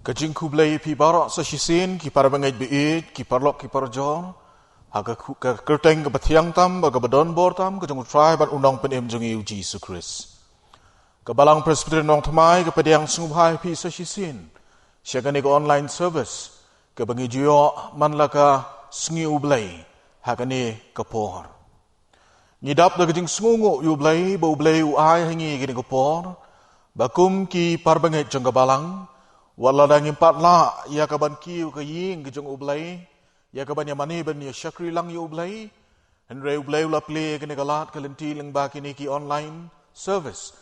Kajing kublai pi barak sa sisin ki para bangai biit ki parlok ki parjol haga kerteng ke batiang tam baga badon bor tam ke jong try ban undang penem jong iu Jesus Christ. Ke balang presbyterian nong thamai ke pediang sungbai pi sa sisin. Siaga ni online service ke bangi juo man laka sngi ublai haga ni ke por. Ngidap da kajing sungu ublai ba ublai u ai hangi ke por. Bakum ki parbangai jong ke balang wala dang impat la ya kaban kiu ke ying ke jong ublai ya kaban ya mani ban ya syakri lang yu ublai henre ublai la play ke negalat ke lenti lang ba kini ki online service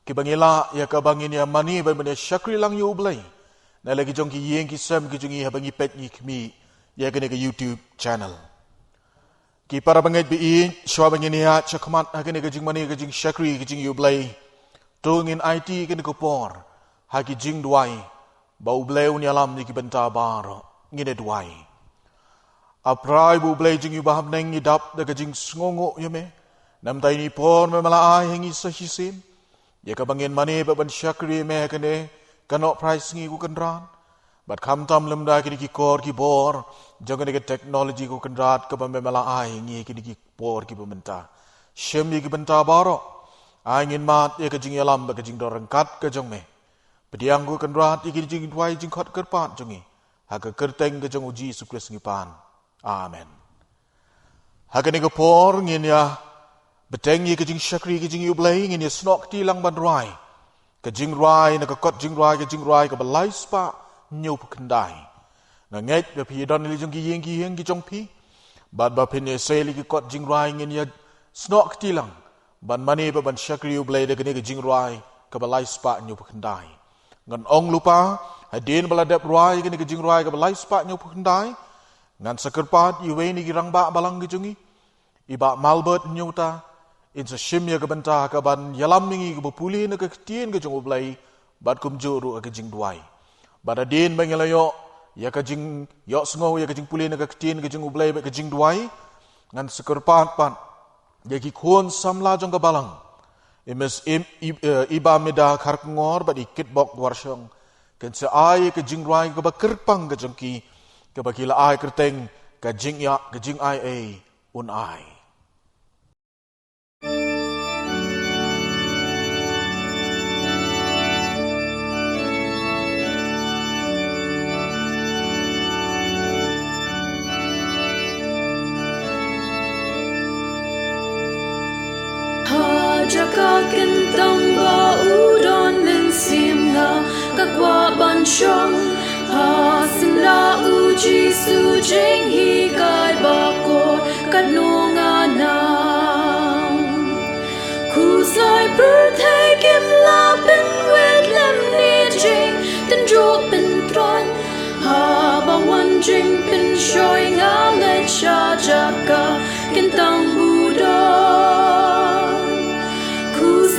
ki bangila ya kabangin ya mani ban ya syakri lang yu ublai na lagi jong ki ying ki sam ki jong ya bangi pet ni kmi ya ke YouTube channel ki para bangai bi shwa bangin ya chakmat ha ke jing mani ke jing syakri ke jing yu ublai tungin IT ke ne ko por ha ki jing duai bau bleu ni alam ni ki benta bar ngine duai aprai bu bleu jing yu baham neng idap da jing sngongo yeme nam tai ni por me mala ai hengi sa hisin ya ka bangin mani ba ban syakri me kene kanok price ngi ku kendran bat kham tam lem da ki kor ki bor jangan ke teknologi ku kendrat ka me mala ai ngi ki por ki benta shem ni ki benta baro ai ngin mat ya ka jing alam ba ka jing dorangkat ka jong me Pediang ku kendrat iki jing duai jing khot kerpat jongi haga kerteng ke jong uji sukres ngipan amen haga ni ko por ngin ya beteng ye ke jing syakri ke jing ublai ngin ya snok ti lang ban rai ke jing rai na ka kot jing rai ke balai spa nyu kendai na nget be pi don li jong ki yeng ki jong pi bad ba pin ye seli ki kot jing rai ngin ya snok ti lang ban mani ba ban syakri ublai de ke jing rai ke balai spa nyu kendai ngan ong lupa hadin baladap ruai gini ke jing ruai ke balai spak nyu pukendai ngan sakerpat iwe ni girang ba balang ke jungi iba malbert nyuta in sa shimya ke benta ke ban yalam ningi ke bepuli na ke ketien ke jung ublai bat kum juru ke jing duai badadin bangelayo ya ke jing yok sngo ya ke jing puli na ke ketien ke jung ublai ke jing duai ngan sakerpat pat ya ki khon samla jong ke balang Imes iba meda kark ngor ba ikit bok warshong ken se ai ke jing rai ke ba kerpang ke jengki ke ba kila ai kerteng ke jing ya ke jing ai a un ai Jaka kentang ba udon men sim nga kakwa ban shong ha senda uji su jing hi kai ba ko kat no nga na ku sai per thai kim la ben wet lem ni jing ten jo ben tron ha ba wan jing ben shoi nga le cha jaka kentang budon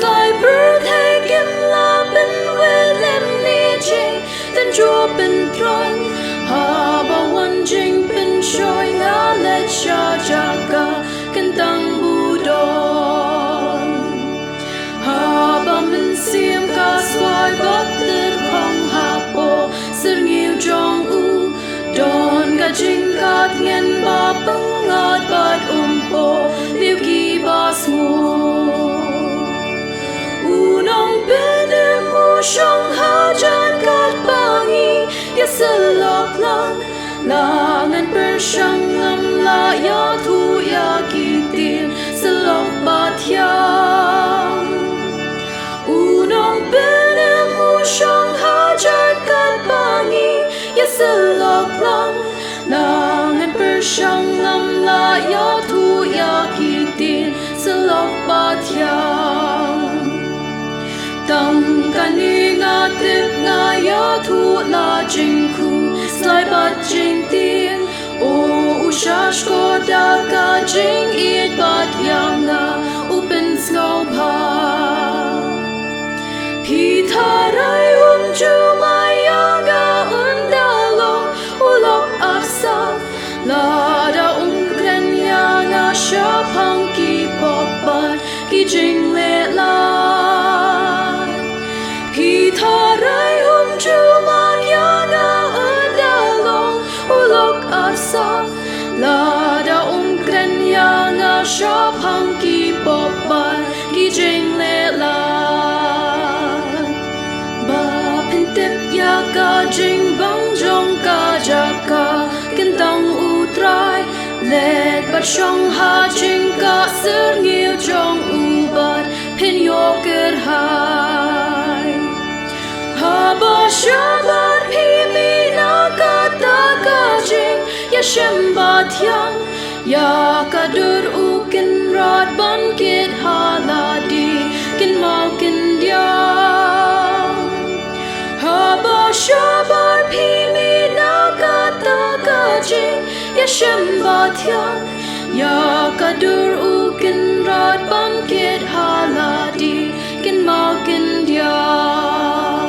Lai bird hay kim la ben we lem ni jing then jo ben tron ha ba wan jing ben shoi nga le cha jaka kentang budon ha ba men sim ka swai bak ter khong ha po ser nghiu jong u don ga jing kat ngen ba pangat bat po liu ki ba smo Unong bene mo shong ha jan kat bangi ya selok lang langan per shang ngam la ya thu ya kitin selok batyang Unong bene mo shong ha jan kat bangi ya selok lang langan per shang ngam la ya thu ya kitin selok batyang Tang kani nga tip nga ya thu la jing ku slai bat jing tin o ushash ko da ka jing it bat yang nga open snow pa pi tharai ju maya nga undalo ulok afsa la da kren ya nga shapang ki popan ki jing le la Tharai ju maya nga bersyong hajing ka serngil jong ubat pen yoker hai haba shabar pimi nakata kajing ya shembat yang ya kadur ukin rad bangkit haladi kin mau kin diam haba shabar pimi nakata kajing ya shembat yang ya kadur ukin rad bangkit haladi kin mau kin diam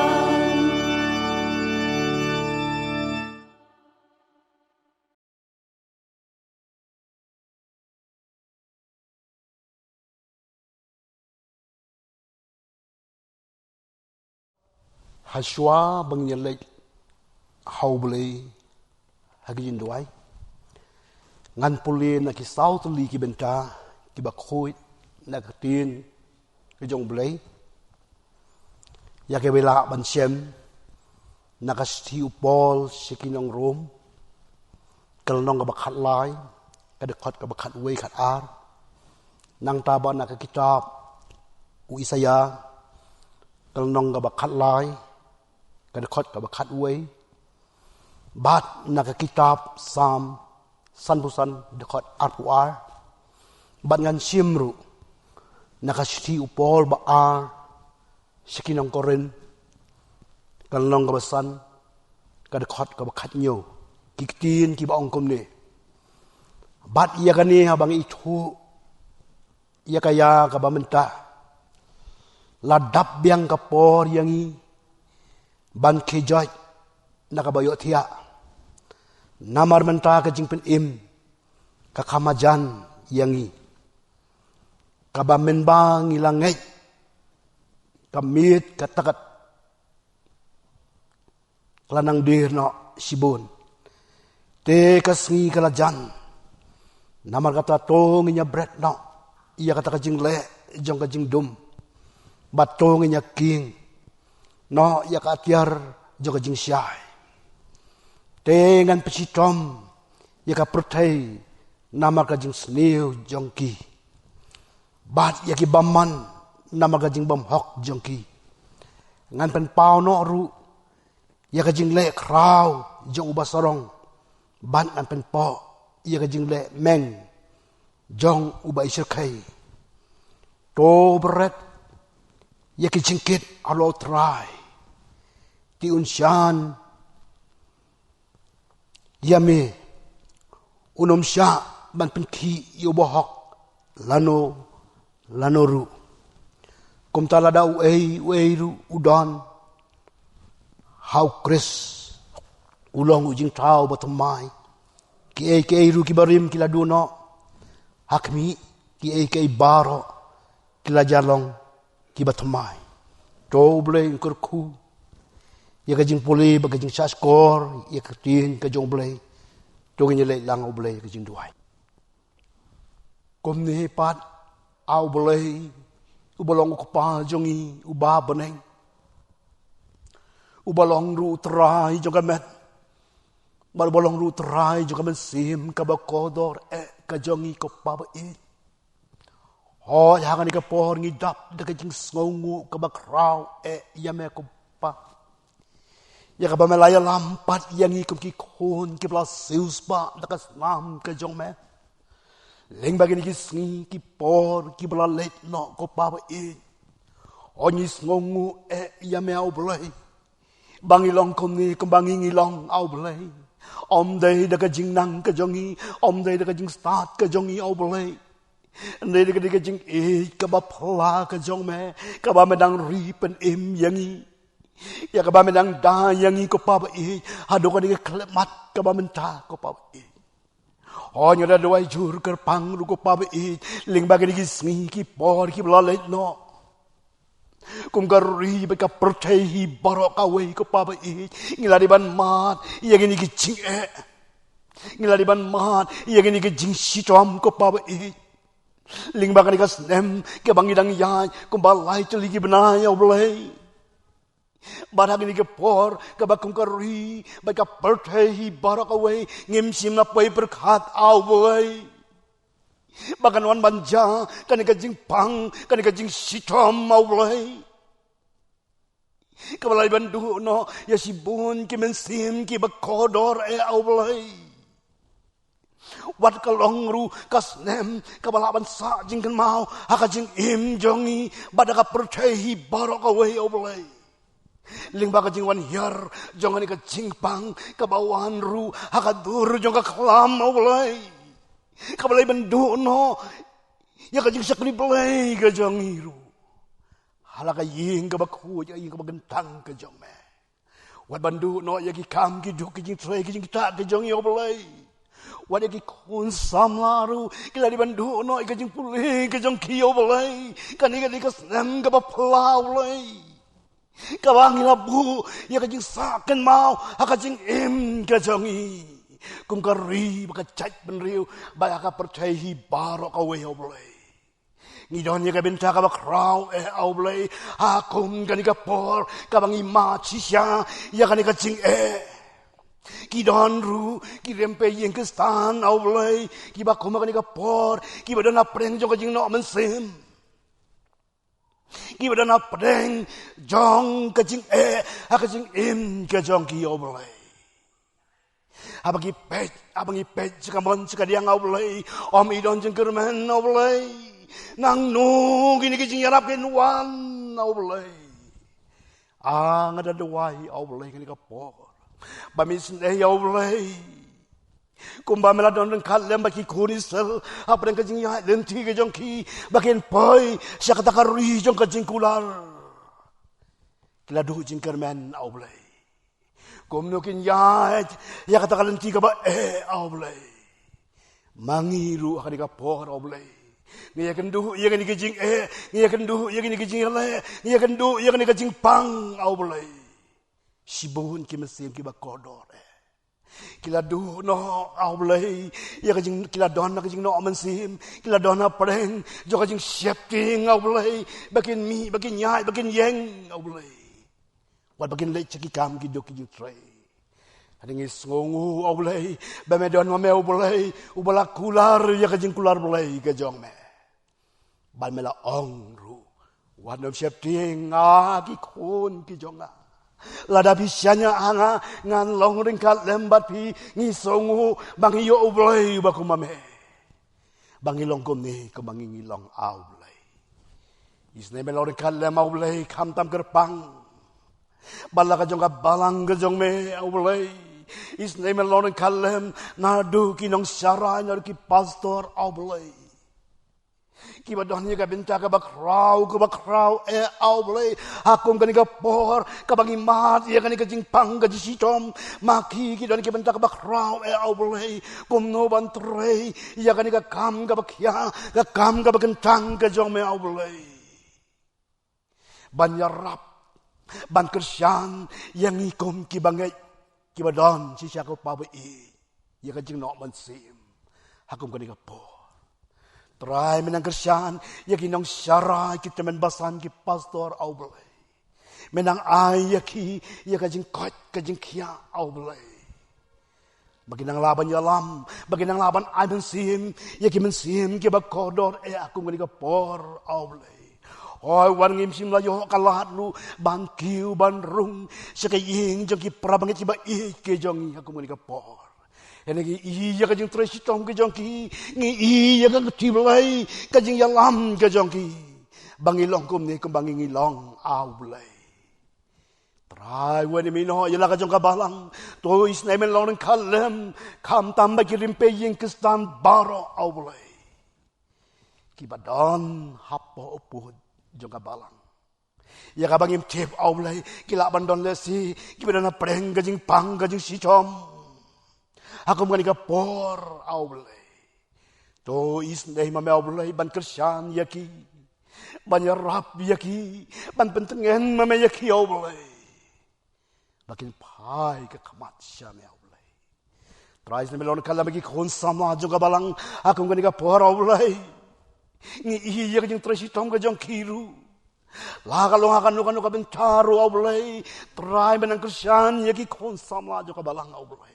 Haswa bangyalek haublei hagin duai ngan puli na ki sau tuli ki benta ki bakhoi na katin ki jong blei ya ke bela ban sem na ka sti upol sikinong rom kal nong ka bakhat lai ka de khot ka bakhat wei khat ar nang ta ba na ka kitab u Isaya kal nong ka bakhat lai ka de khot ka bakhat wei bat na ka kitab Psalm san busan dekat arpuar bat ngan simru nakasti upol baar sikinang koren kalong kabasan kadekhat kabakhat nyo kiktin ki baong komne bat iya kani habang itu iya kaya kabamenta ladap biang kapor yangi ban kejai nakabayo thia namar menta ka jingpen im ka kamajan yangi ka men bang ilangai kamit katakat lanang dir no sibun te kasngi kalajan namar kata tong nya bread no iya kata ka jingle jong ka jingdum batong nya king no iya ka tiar jong ka jing syai dengan pecitom ya ka pertai nama ka jing snew jongki bat ya ki bamman nama ka jing bam hok jongki ngan pen pau no ru ya ka jing le kraw jong ubasorong ban ngan pen po ya ka jing le meng jong uba isirkai to beret ya ki jingkit alo try ti unshan yame unom sya ban penki yobohok lanoru kum talada ru udon how chris ulong ujing tau batamai ki ru kibarim kiladuno hakmi ki baro kilajalong kibatamai to bleng kurku ya kajing puli bagajing saskor ya katin kajong blay to ganya le lang oblay kajing duai kom ni pat au blay ubalong ko pa jongi uba baneng ubalong ru trai jogamet balbolong ru trai jogamen sim kabakodor kajongi ko pa ba e ho ya kan ka por ngidap de kajing sngongu kabakraw yame ko pa ya ka bamelaya lampat yang ikum ki khon ki bla sius pa dakas nam ke jong me leng bagini ki sngi ki por ki bla let no ko pa ba e oni sngongu ya me au blai bangilong kom ni kembangi ngilong au blai om dei da ka jing nang ka jongi om dei da ka jing start ka jongi au blai ndei da ka jing ka ba phla ka jong me ka ba medang ri pen im yangi ya ka ba menang da yang ko pa ba e hado ka ni klemat ka ba menta ko pa e ho nya da doi jur ker pang ru ko pa ba e ling ba ni sngi ki por ki bla le no kum ka ri ba ka perthai hi baro ka we ko pa ba e ngila di ban mat ya ni ki jing ngila di ban mat ya ni ki jing si tom ko pa ba e ling ba ka ni ka snem ke bangidang ya kum ba lai chli ki bna ya blai barang ini kepor kabakung kari baka perthai barak away ngim sim na pay berkat away Bagan wan banja, kani kajing pang, kani kajing sitom maulay. Kabalay bandu no, ya sibun ki mensim ki bakodor aulay. Wat kalong ru kasnem kabalaban sa jing kan mau, haka jing im jongi, badaka pertehi barok away aulay. Ling baga jing wan hiar, jongani ka jing pang, kabawan ru, haka dur jong ka kelam aulay. Kabalay bandu no, ya ka jing sakli balay ka jongiru. Halaka ying ka bakhu, ya ying ka bagantang ka jong me. Wat bandu no, ya ki kam ki duk ki jing tray ki jing ta ka jong yo balay. Wat ya ki kun sam laru, kila di bandu no, ya ka jing pulih ka jong ki yo balay. Kani ka di ka senam ka baplau balay. Kabang ilabu, ya ka jing saken mau, haka jing im ka jongi. Kum kari baka chat benriu, baka percaya barok ka way balay. Ngidon ka benta ka bakraw aulay, hakum ka ni ka por, kabang ima chisya, ya ka ni ka jing Kidon ru, kirempe yang kestan aulay, kiba kuma ka ni ka por, kiba don apreng jong ka jing no mensim. Kiba don apreng jong ka jing haka jing im ka jong ki aulay. Abang ipet jika mon jika dia aulay, om idon jeng kermen aulay. Nang nu gini kijing yarap kin wan aulay. Ngada dewai aulay kini kapor. Bamis ne aulay. Kumba meladon den kalem baki kurisel, apa den kijing ya lenti ke jongki, bakin poi sia kata karui jong kijing kular. Kila du jing kermen aulay. Kumnukin ya kata kalenti ka ba aulay. Mangiru akadi kapor aulay. Ngiya kendu, iya kani kijing ngiya kendu, iya kani kijing le, ngiya kendu, iya kani kijing pang aulay. Sibun ki mesim ki bakodor Kila du no aulay, iya kijing kila don na kijing no mensim, kila don na preng, jo kijing shifting aulay, bakin mi, bakin nyai, bakin yeng aulay. Wat bakin le ceki kam ki do kijing tray. Adingis ngongu aulay, bamedon mame aulay, ubala kular, iya kijing kular aulay ke jong me. Ban mela ong ru, wan of shifting ki kun ki jonga. Lada bisyanya anga ngan long ringkat lembat pi ngisongu bangi yo oblay bakumame. Bangi long kumni ke bangi ngilong aulay. Isne mela ringkat lem aulay kam tam kerpang. Bala ka jonga balang ke jong me aulay. Isne mela ringkat lem nadu kinong syara nyar ki pastor aulay. Kiba dohnya ka benta ka bakraw aulay. Hakum ka ni ka por, ka bangi mat, iya ka ni ka jingpang ka jisitom. Maki ki dohnya ka benta ka bakraw aulay. Kumno bantray, iya ka ni ka kam ka bakya, ka kam ka bagentang ka jong me aulay. Banyarap, ban kersyan, yang ikom ki bangay, kiba don, sisya ko pabai, iya ka jing no mansim. Hakum ka ni ka por. Try menang kersyan, yaki nong syarai kita menbasan ki pastor aulay. Menang ay yaki, yaka jing kot ka jing kia aulay. Bagi nang laban yalam, bagi nang laban ay mensim, yaki mensim ki bakodor aku ngani ka por aulay. Hoy wan ngimsim layo kalat lu ban kiu ban rung, sakaying jong ki prabangit ki ba ke jong aku ngani ka por. Enegi iya kajing tresitong kajongki, ngi iya kang tiblay kajing yalam kajongki. Bangilong kumni kumbangi ngilong aulay. Try when mino yala kajong kabalang, to is nemen long kalem, kam tamba kirimpe yung kistan baro aulay. Kibadon hapo upud jong kabalang. Ya kabangim tip aulay, kila bandon lesi, kibadon na preng kajing pang kajing sichom. Aku menganika por aulay. To isnay mame aulay ban kersyan yaki. Ban yarap yaki. Ban pentengen mame yaki aulay. Bakin pai ke kamat siya me aulay. Trais na melon kala magi kon sama juga balang. Aku menganika por aulay. Ngi iya kajing tresitong kajong kiru. Lakalong akan nuka bentaro aulay. Trai menang kersyan yaki kon sama juga balang aulay.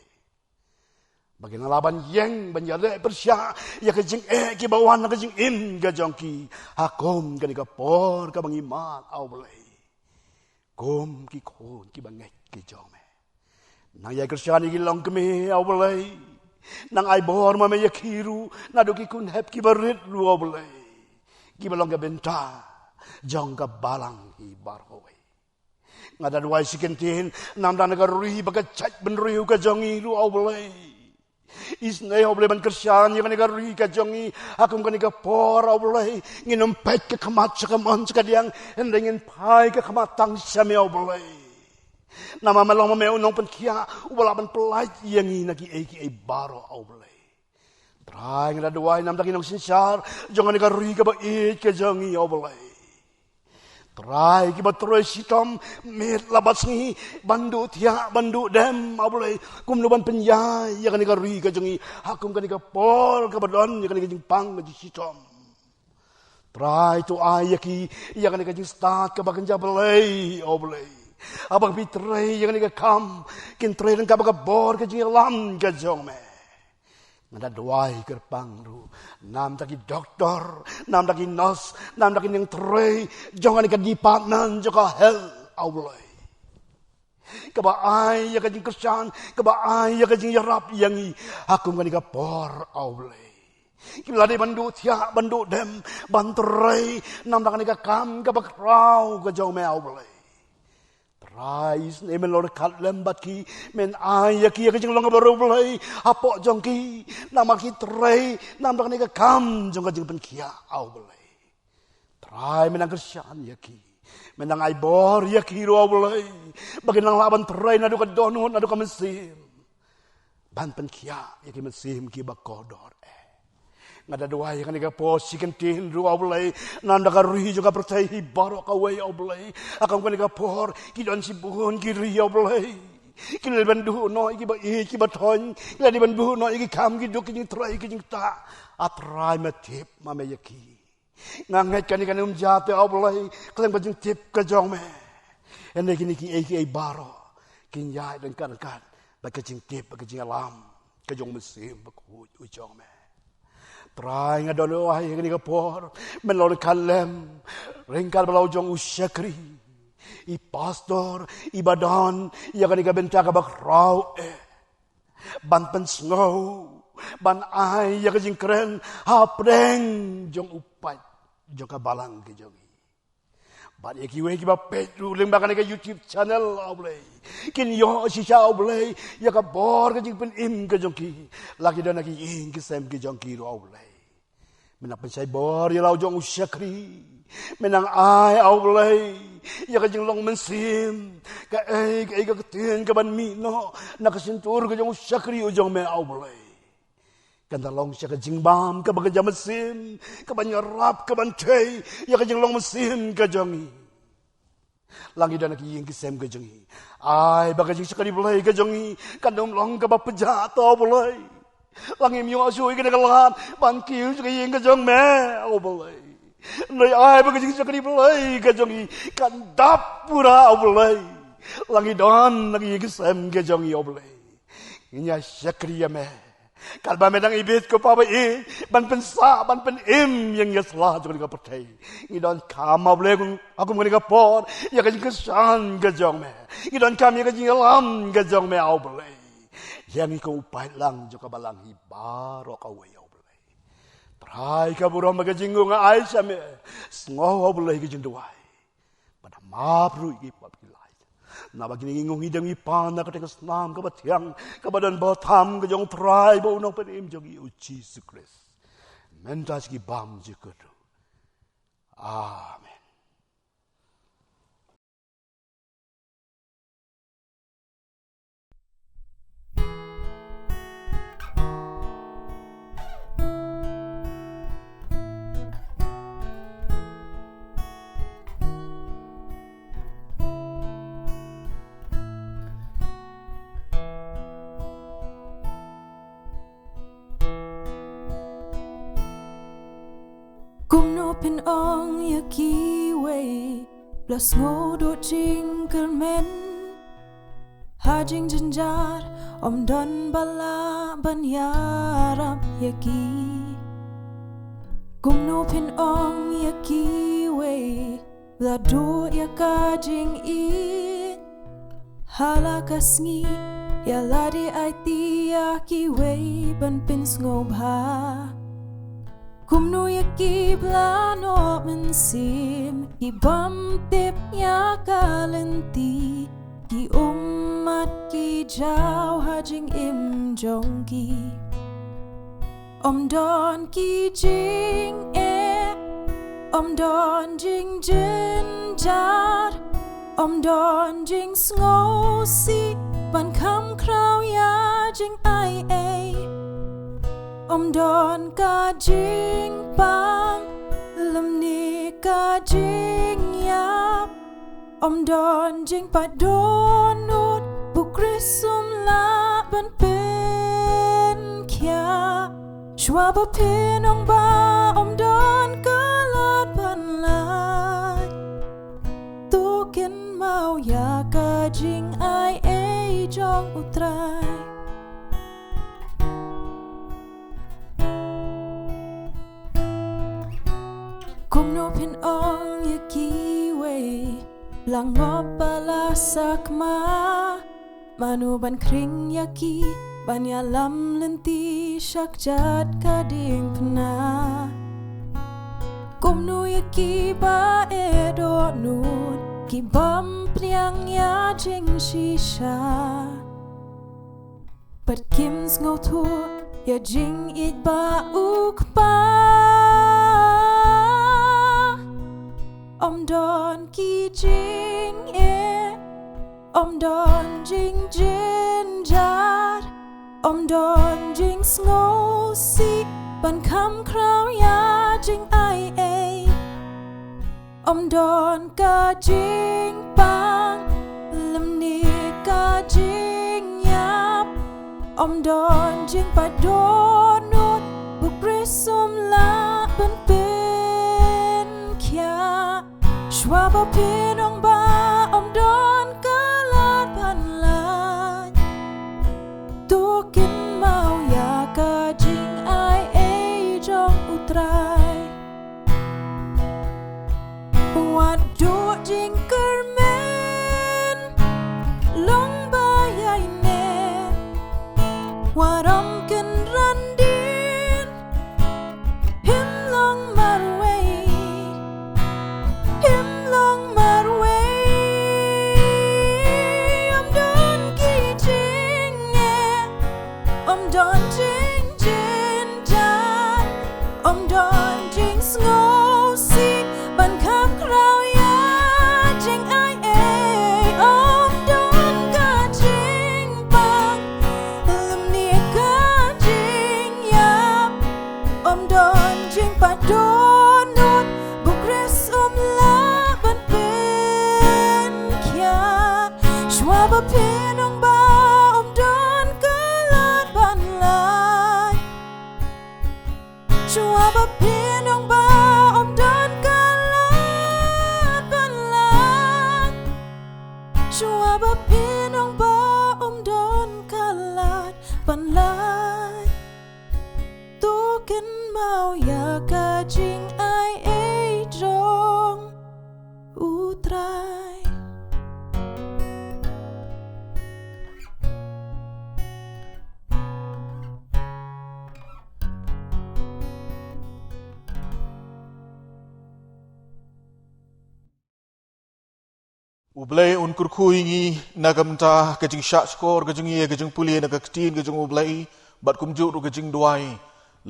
Bagi laban yang banyare persya ya ke jing ki bawan ke jing in ke jongki hakom ke ka por ka bangimat au boleh. Kom ki kon ki bangek ki jome. Nang ya Kristian iki long keme au boleh. Nang ai bor ma me ya kiru na do ki kun hep ki barit lu au boleh. Ki balong ka benta jong ka balang hi barhowe. Ngada duai sikentin nam dan ka rui baga chat ben riu ka jongi lu au boleh. Isnay au boleh ban Kristian ya ka rui ka jongi akum ka ni ka por au boleh nginom pet ka kamat sa kamon sa kadiang hendengin pai ka kamatang sa me au boleh. Nama malong mameu nong penkia ubalaban pelaj yang nagi eki baro au boleh. Trai ngada duai nam dagi nong sinsar jangan ni ka rui ka ba ka jongi au boleh. Try ki batroy sitom met labat sengi bandu tia bandu dem aboleh kum luban penyai ya kan ka ri ka jengi hakum kan ka pol ka badon ya kan ka jing pang ka sitom. Try to ayaki ya kan ka jing start ka bagan jabalai aboleh abang pitre ya kan ka kam kin tre ka baga bor ka jing lam ka jong me. Ngada duai kerpang ru nam taki doktor nam taki nurse nam taki yang tre jangan ka department joka hell aulai kaba ai ya ka jing Kristian kaba ai ya ka jing yarap yangi aku ngani ka por aulai kila de bandu tia bandu dem bantre nam taki ka kam ka bakrau ka jong me aulai Rais ni men lor kat lembat ki men ay ki ka jing long baru belai apok jong ki nama ki trei nam dak ni ka kam jong ka jing pen kia au belai trai men ang Kristian ya ki men ang ay bor ya ki ro belai bagi nang laban trei na du ka donut na du ka mesim ban pen kia ya ki mesim ki ba kodor ngada doa yang ni ka pos sikentin ru aulai nanda ka ri juga percaya baro ka we aulai akam ka ni ka por ki don sibun ki ri aulai ki le bandu no ki ba thon la di bandu no ki kam ki duk ki trai ki ta atrai matip ma me yaki nganget kan ni kan jate aulai klem ba jing tip ka jong me ene ki ni ki baro ki nyai dan kan ba ka jing tip ba ka jing alam ka jong mesim ba ku jong me. Try nga dono ay nga ka por melor kalem ringkal balau jong usyakri I pastor I badan ya ka benta ka bakraw ban pen snow ban ay ya ka jing kren hapreng jong upat jong ka balang ki jong But if you wake up Pedro limbakan ka YouTube channel aulay. Kin yo si siya aulay. Ya ka bor ka jing pen im ka jongki. Laki dan laki ing ka sem ka jongki ro aulay. Menapan say bor ya lau jong usyakri. Menang ay aulay. Ya ka jing long mensim. Ka ka ketin ka ban mino. Nakasintur ka jong usyakri o jong me aulay. Kanda long siya ka jingbam, ka baga jamasin, ka banyarap, ka bantay, ya ka jing long masin, ka jangi. Langi dan nakiying kisem ka jangi. Ay, baga jing siya ka diblay, ka jangi, kandong long ka bapajata, bulay. Langi miyo asoy ka nakalaan, bankiw siya kaying ka jang me, bulay. Nay ay, baga jing siya ka diblay, ka jangi, kandap pura, bulay. Langi dan nakiying kisem ka jangi, bulay. Inya siya kriya me. Kalba medang ibit ko pa ba ban pensa ban pen im yang yaslah jong ka patay ngidon kama ble kung aku ngani ka por ya ka kesan ka jong me ngidon kami ka jingalam ka jong me au ble yang ko upai lang jo ka balang ibaro ka we au ble trai ka burom ka jingu nga ai sa me sngo au ble ka jinduai pada mapru i pap na bagi ngingong hidang ipan na katingas nam kabatiang kabadan batam kajong try ba unang panim jong iuchi si Chris mentas ki bam jikudu amen. Pin ong ya kiway plus ngodo jingkel men hajing janjar om don bala ban yarab yaki kumno pin ong yaki we la do yakajing i halakasngi ya ladi aiti yaki we ban pin snobha kumno yaki blano men sim ki bam tip ya kalenti ki ummat ki jaw hajing im jongki om don ki jing om don jing jin jar om don jing sngo si ban kam kraw ya jing ai om don ka jing bang lam ni ka jing yap om don jing pa don nut bu krisum la ban pen kya shwa ba pen ong ba om don ka lat ban lai tu ken mau ya ka jing ai jong utrai kumno pin ong yaki we langop bala sakma manu ban kring yaki ban ya lam lenti shakjat kading pna kumno yaki ba edo nut ki bam pliang ya jing shisha but kim's ngau thu ya jing it ba uk pa om don ki jing om don jing jin jar om don jing sngo si ban kam kraw ya jing ai om don ka jing bang lam ni ka jing yap om don jing pa don nut bu prisum la ban pen kya shwa ba pen ong ba om don ka lat ban lai tu kin mau ya ka jing ai jong utrai wat do jing kermen long ba yai ne waram ken randin him long marway om don ki jing om don jing jin jan om don jing sngo si ban kam kraw ya jing ai om don ka jing bang lam ni ka jing yap om don jing pa don nut bu kres la ban pen kya shwa ba pen ong ba om don ka lat ban lai shwa ba pen ong ba om don ka lat ban lai shwa ba pen ong ba om don ka lat ban lai tu ken mau ya ka jing ai jong utrai Ublay un kurkuingi nagamta kajing syak skor kajing ye kajing puli nagaktin kajing ublay bat kumjuk ru kajing duai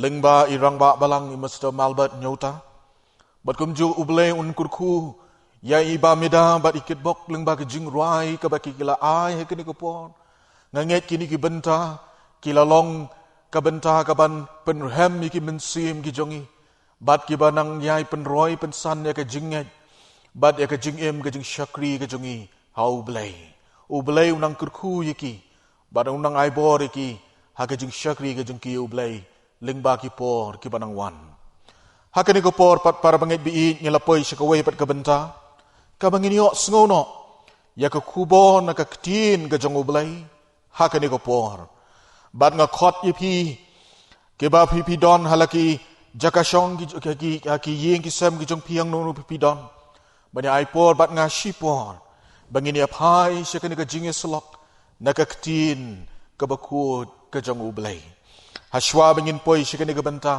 lengba irang ba balang i Mr. Malbert nyota bat kumjuk ublay un kurku ya iba meda bat ikit bok lengba kajing ruai ka baki kila ai he kini kupon nganget kini ki benta kila long ka benta ka ban penrhem ki mensim ki jongi bat ki banang yai penroi pensan ya kajing bad ya kajing kajing syakri kajongi hau ublay unang kurku yiki bad unang aibor yiki ha kajing syakri kajing ki ublay lingba ki por ki banang wan ha kani ko por pat para bangit bi ngelapoy syakaway pat kabenta kabangin yo sngono ya ka kubon na ka ktin ka jong ublay hakani ko por bat nga khot ye phi ke ba phi don halaki jakashong ki yeng ki sem ki jong piang no phi don bani ai por bat nga shi por bangini apai shakani ka jinge slok na ka ktin ka bakut ka jong ublay hashwa bangin poi shakani ka banta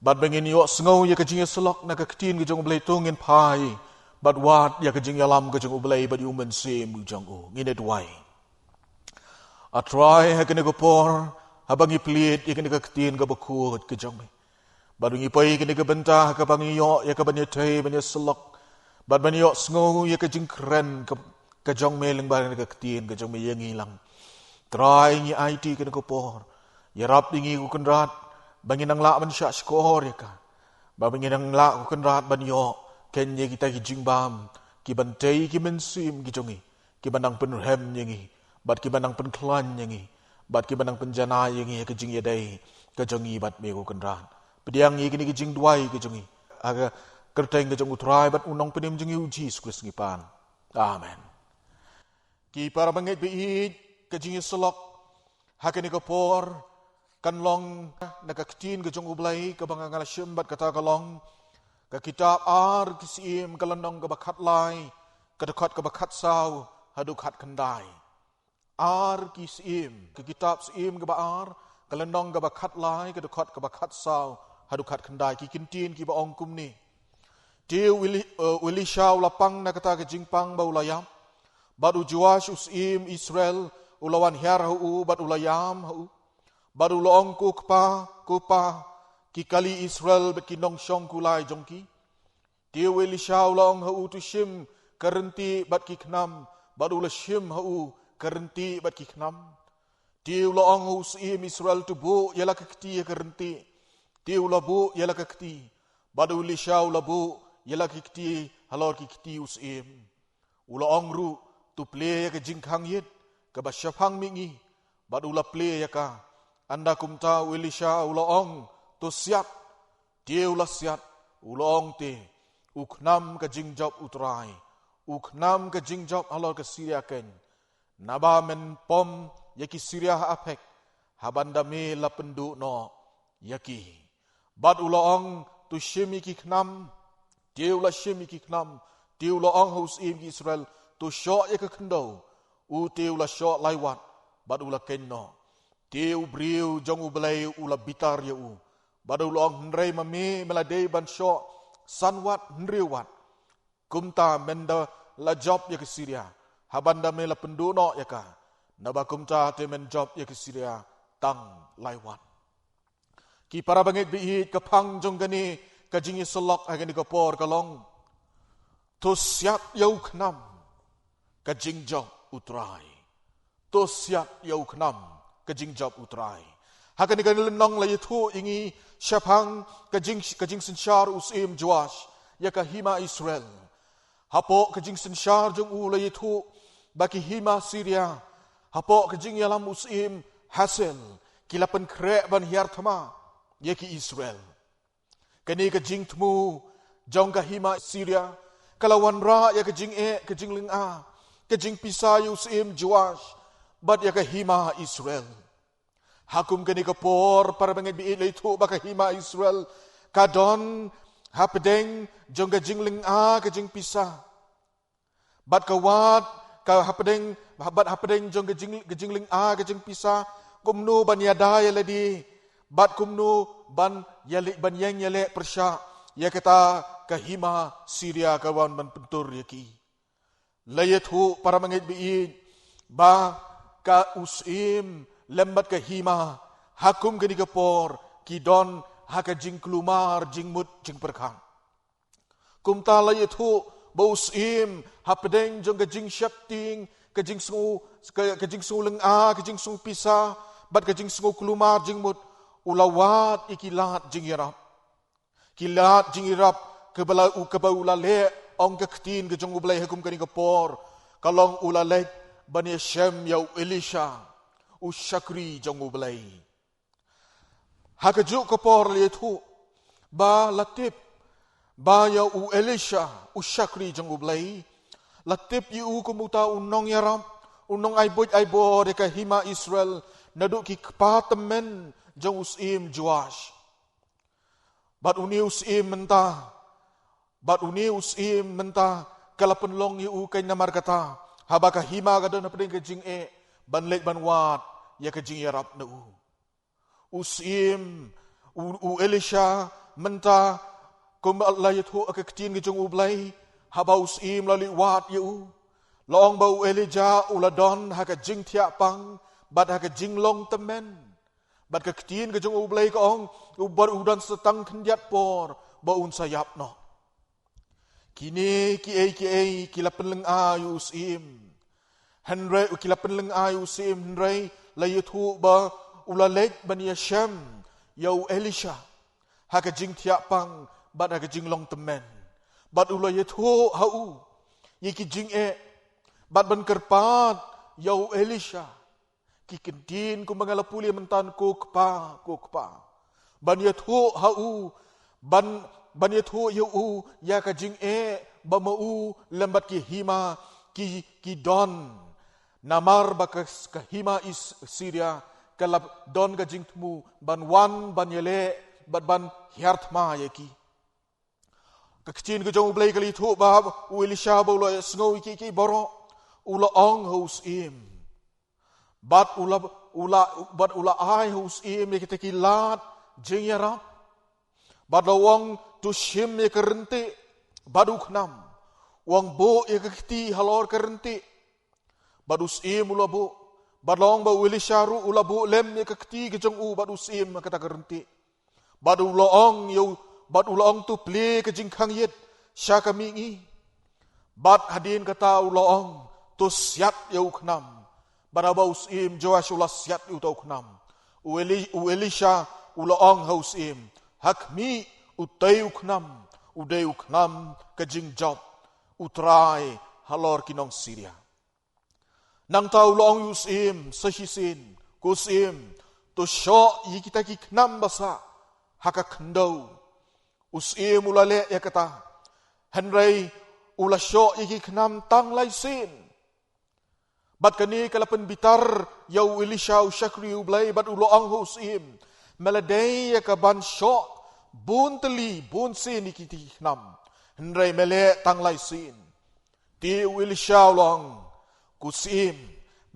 bat bangini yo sngo ya ka jinge slok na ka ktin ka jong ublay tungin pai bat wat ya ka jinge lam ka jong ublay bat yumen se mu jong u ngine duai atrai hakani ko por habangi plit ya kani ka ktin ka bakut ka jong badungi pai kani ka banta ka bangi yo ya ka banya thai banya slok bat banya yo sngo ya ka jing kren ka jong meleng ba ka ktin ka jong me yang hilang trai ngi IT kani ko por ya rap dingi ku kenrat bangi nang la man sha skor ya ka ba bangi nang la ku kenrat ban yo ken ye kita ki jing bam ki bantai ki men sim ki jongi ki banang pen hem ngi bat ki banang pen klan ngi bat ki banang pen jana ngi ka jing ye dai ka jongi bat me ku kenrat pediang ngi kini ki jing duai ki jongi aga kerteng ka jong utrai bat unong penim jing uji Jesus ngi pan amen ki para bangai bi ka jing selok hakani ka por kan long na ka ktin ka jong ublai ka bangangal syembat kata ka long ka kitab ar kisim ka landong ka bakat lai ka dekat ka bakat sau hadu khat kandai ar kisim ka kitab sim ka baar ka landong ka bakat lai ka dekat ka bakat sau hadu khat kandai ki kintin ki ba ong kum ni tiu wili shau lapang na kata ka jingpang ba ulayam badu juash usim Israel ulawan hiar hu bad ulayam hu badu loong kupa ki kali Israel bet kinong shong kulai jongki tiu wili shau loong hu tu shim kerenti bat ki knam badu la shim hu kerenti bat ki knam tiu loong hu usim Israel tu bu yala kekti kerenti tiu labu yala kekti badu li shau labu yala kekti halor kekti usim uloong ru tu ple ka jingkhang yit ka basyapang mingi badu la ple ya ka anda kumta wilisha uloong tu siat tiu la siat uloong te uknam ka jingjob utrai uknam ka jingjob halor ka Syria ken naba men pom yaki Syria apek habanda me la pendu no yaki bad uloong tu shimi ki knam tiu la shimi ki knam tiu loong hus im Israel tu syok ya ka kendo u tiu la syok laiwat bad ula kenno tiu briu jong u belai ula bitar ya u bad uloong hnrei mame meladei ban syok sanwat hnriwat kumta menda la job ya ke Syria habanda me la pendu no ya ka naba kumta te men job ya ke Syria tang laiwat ki para bangit bi ka phang jong gani ka jingi selok agani ka por kalong to siat yau knam ka jingjob utrai to siat yau knam ka jingjob utrai hakani ka lenong la yithu ingi syapang ka jing sensyar usim Joash ya ka hima Israel hapo ka jing sensyar jong u la yithu baki hima Syria hapo ka jing yalam usim Hazel kilapan kre ban hiar thama ya ki Israel kani ka jing tmu jong ka hima Syria kalawan ra ya ka jing ka jing ling a ka jing pisa usim Joash bat ya ka hima Israel hakum kani ka por para bangai bi le thu ba ka hima Israel kadon hapdeng jong ka jing ling a ka jing pisa bat ka wat ka hapdeng jong ka jing ling a ka jing pisa kumnu ban yada ya ladi bat kumnu ban yali ban yang yale persya ya kata kahima Syria kawan ban pentur yaki layathu para mangit bi ba ka usim lembat kahima hakum gani kapor kidon haka jing klumar jing mut jing perkhang kumta layathu ba usim hapdeng jong ka jing shakting ka jing sungu leng a ka jing sungu pisa bat ka jing sungu klumar jing mut ulawat ikilat jing yarap kilat jing yarap kebala ulale ong kektin ke jong ublai hukum kani kapor kalong ulale bani Shem ya Elisha usyakri jong ublai hakaju kapor letu ba latip ba ya Elisha usyakri jong ublai latip yu kumuta unong yaram, unong ay bo de kahima Israel, naduk ki kpatemen jong usim Joash. Bat uni usim menta, kalapan long yu kay namar kata, haba kahima kadon na pedeng kajing ban lek ban wat, ya kajing yarap na Usim, Elisha, menta, kumbal layat ho akakitin kajong ublay, haba usim lali wat yu, long bau Elijah uladon haka jing tiapang, bat haka jing long temen, bat kakitin kajong ublay kaong, ubar udan setang kendiat por, baun sayap no. Kini ki kilapan leng ayu usim, Henry kilapan leng ayu usim, Henry layat ho ba, ulalek bani Yashem, yau Elisha, haka jing tiapang, bat haka jing long temen, bat ulayat ho hau, yiki jing bat ban kerpat, yau Elisha, kikentin ku mengalapuli mentan ku kepa, ban yat ho hau, ban yat ho yau, ya ka jing ba mau lembat ki hima, ki don, namar bakas kahima is Syria, kalap don gajing temu ban wan ban yele ban hiart ma yaki kakchin gajong blay kali thu bab Elisha bo lo sngo ki boro ula ong hos im bat ula ai hos im ye ki lat jing yarap bat lawang tu shim ye kerenti badu khnam wang bo ye kiti halor kerenti badus im ula bo badlong ba Elisha ru ulabu lem ye kakti kejong badu sim kata gerenti badu loong tu ple kejing khang yet sya kamingi bad hadin kata uloong tu siat yau khnam badaba usim Joash ulas siat yu tau khnam Elisha uloong hausim hakmi utay khnam uday khnam kejing job utrai halor kinong Syria. Nang tau loong yusim, sahisin, kusim, to syo yikita kiknam basa, haka kendau. Usim ulale ya kata, Henry ula syo yikiknam tang laisin. Bat kani kalapan bitar, yau Elisha usyakri ublay, bat uloong husim, meladay ya kaban syo, bun teli, bun sin yikiknam. Henry mele tang laisin. Ti Elisha ulong, kusim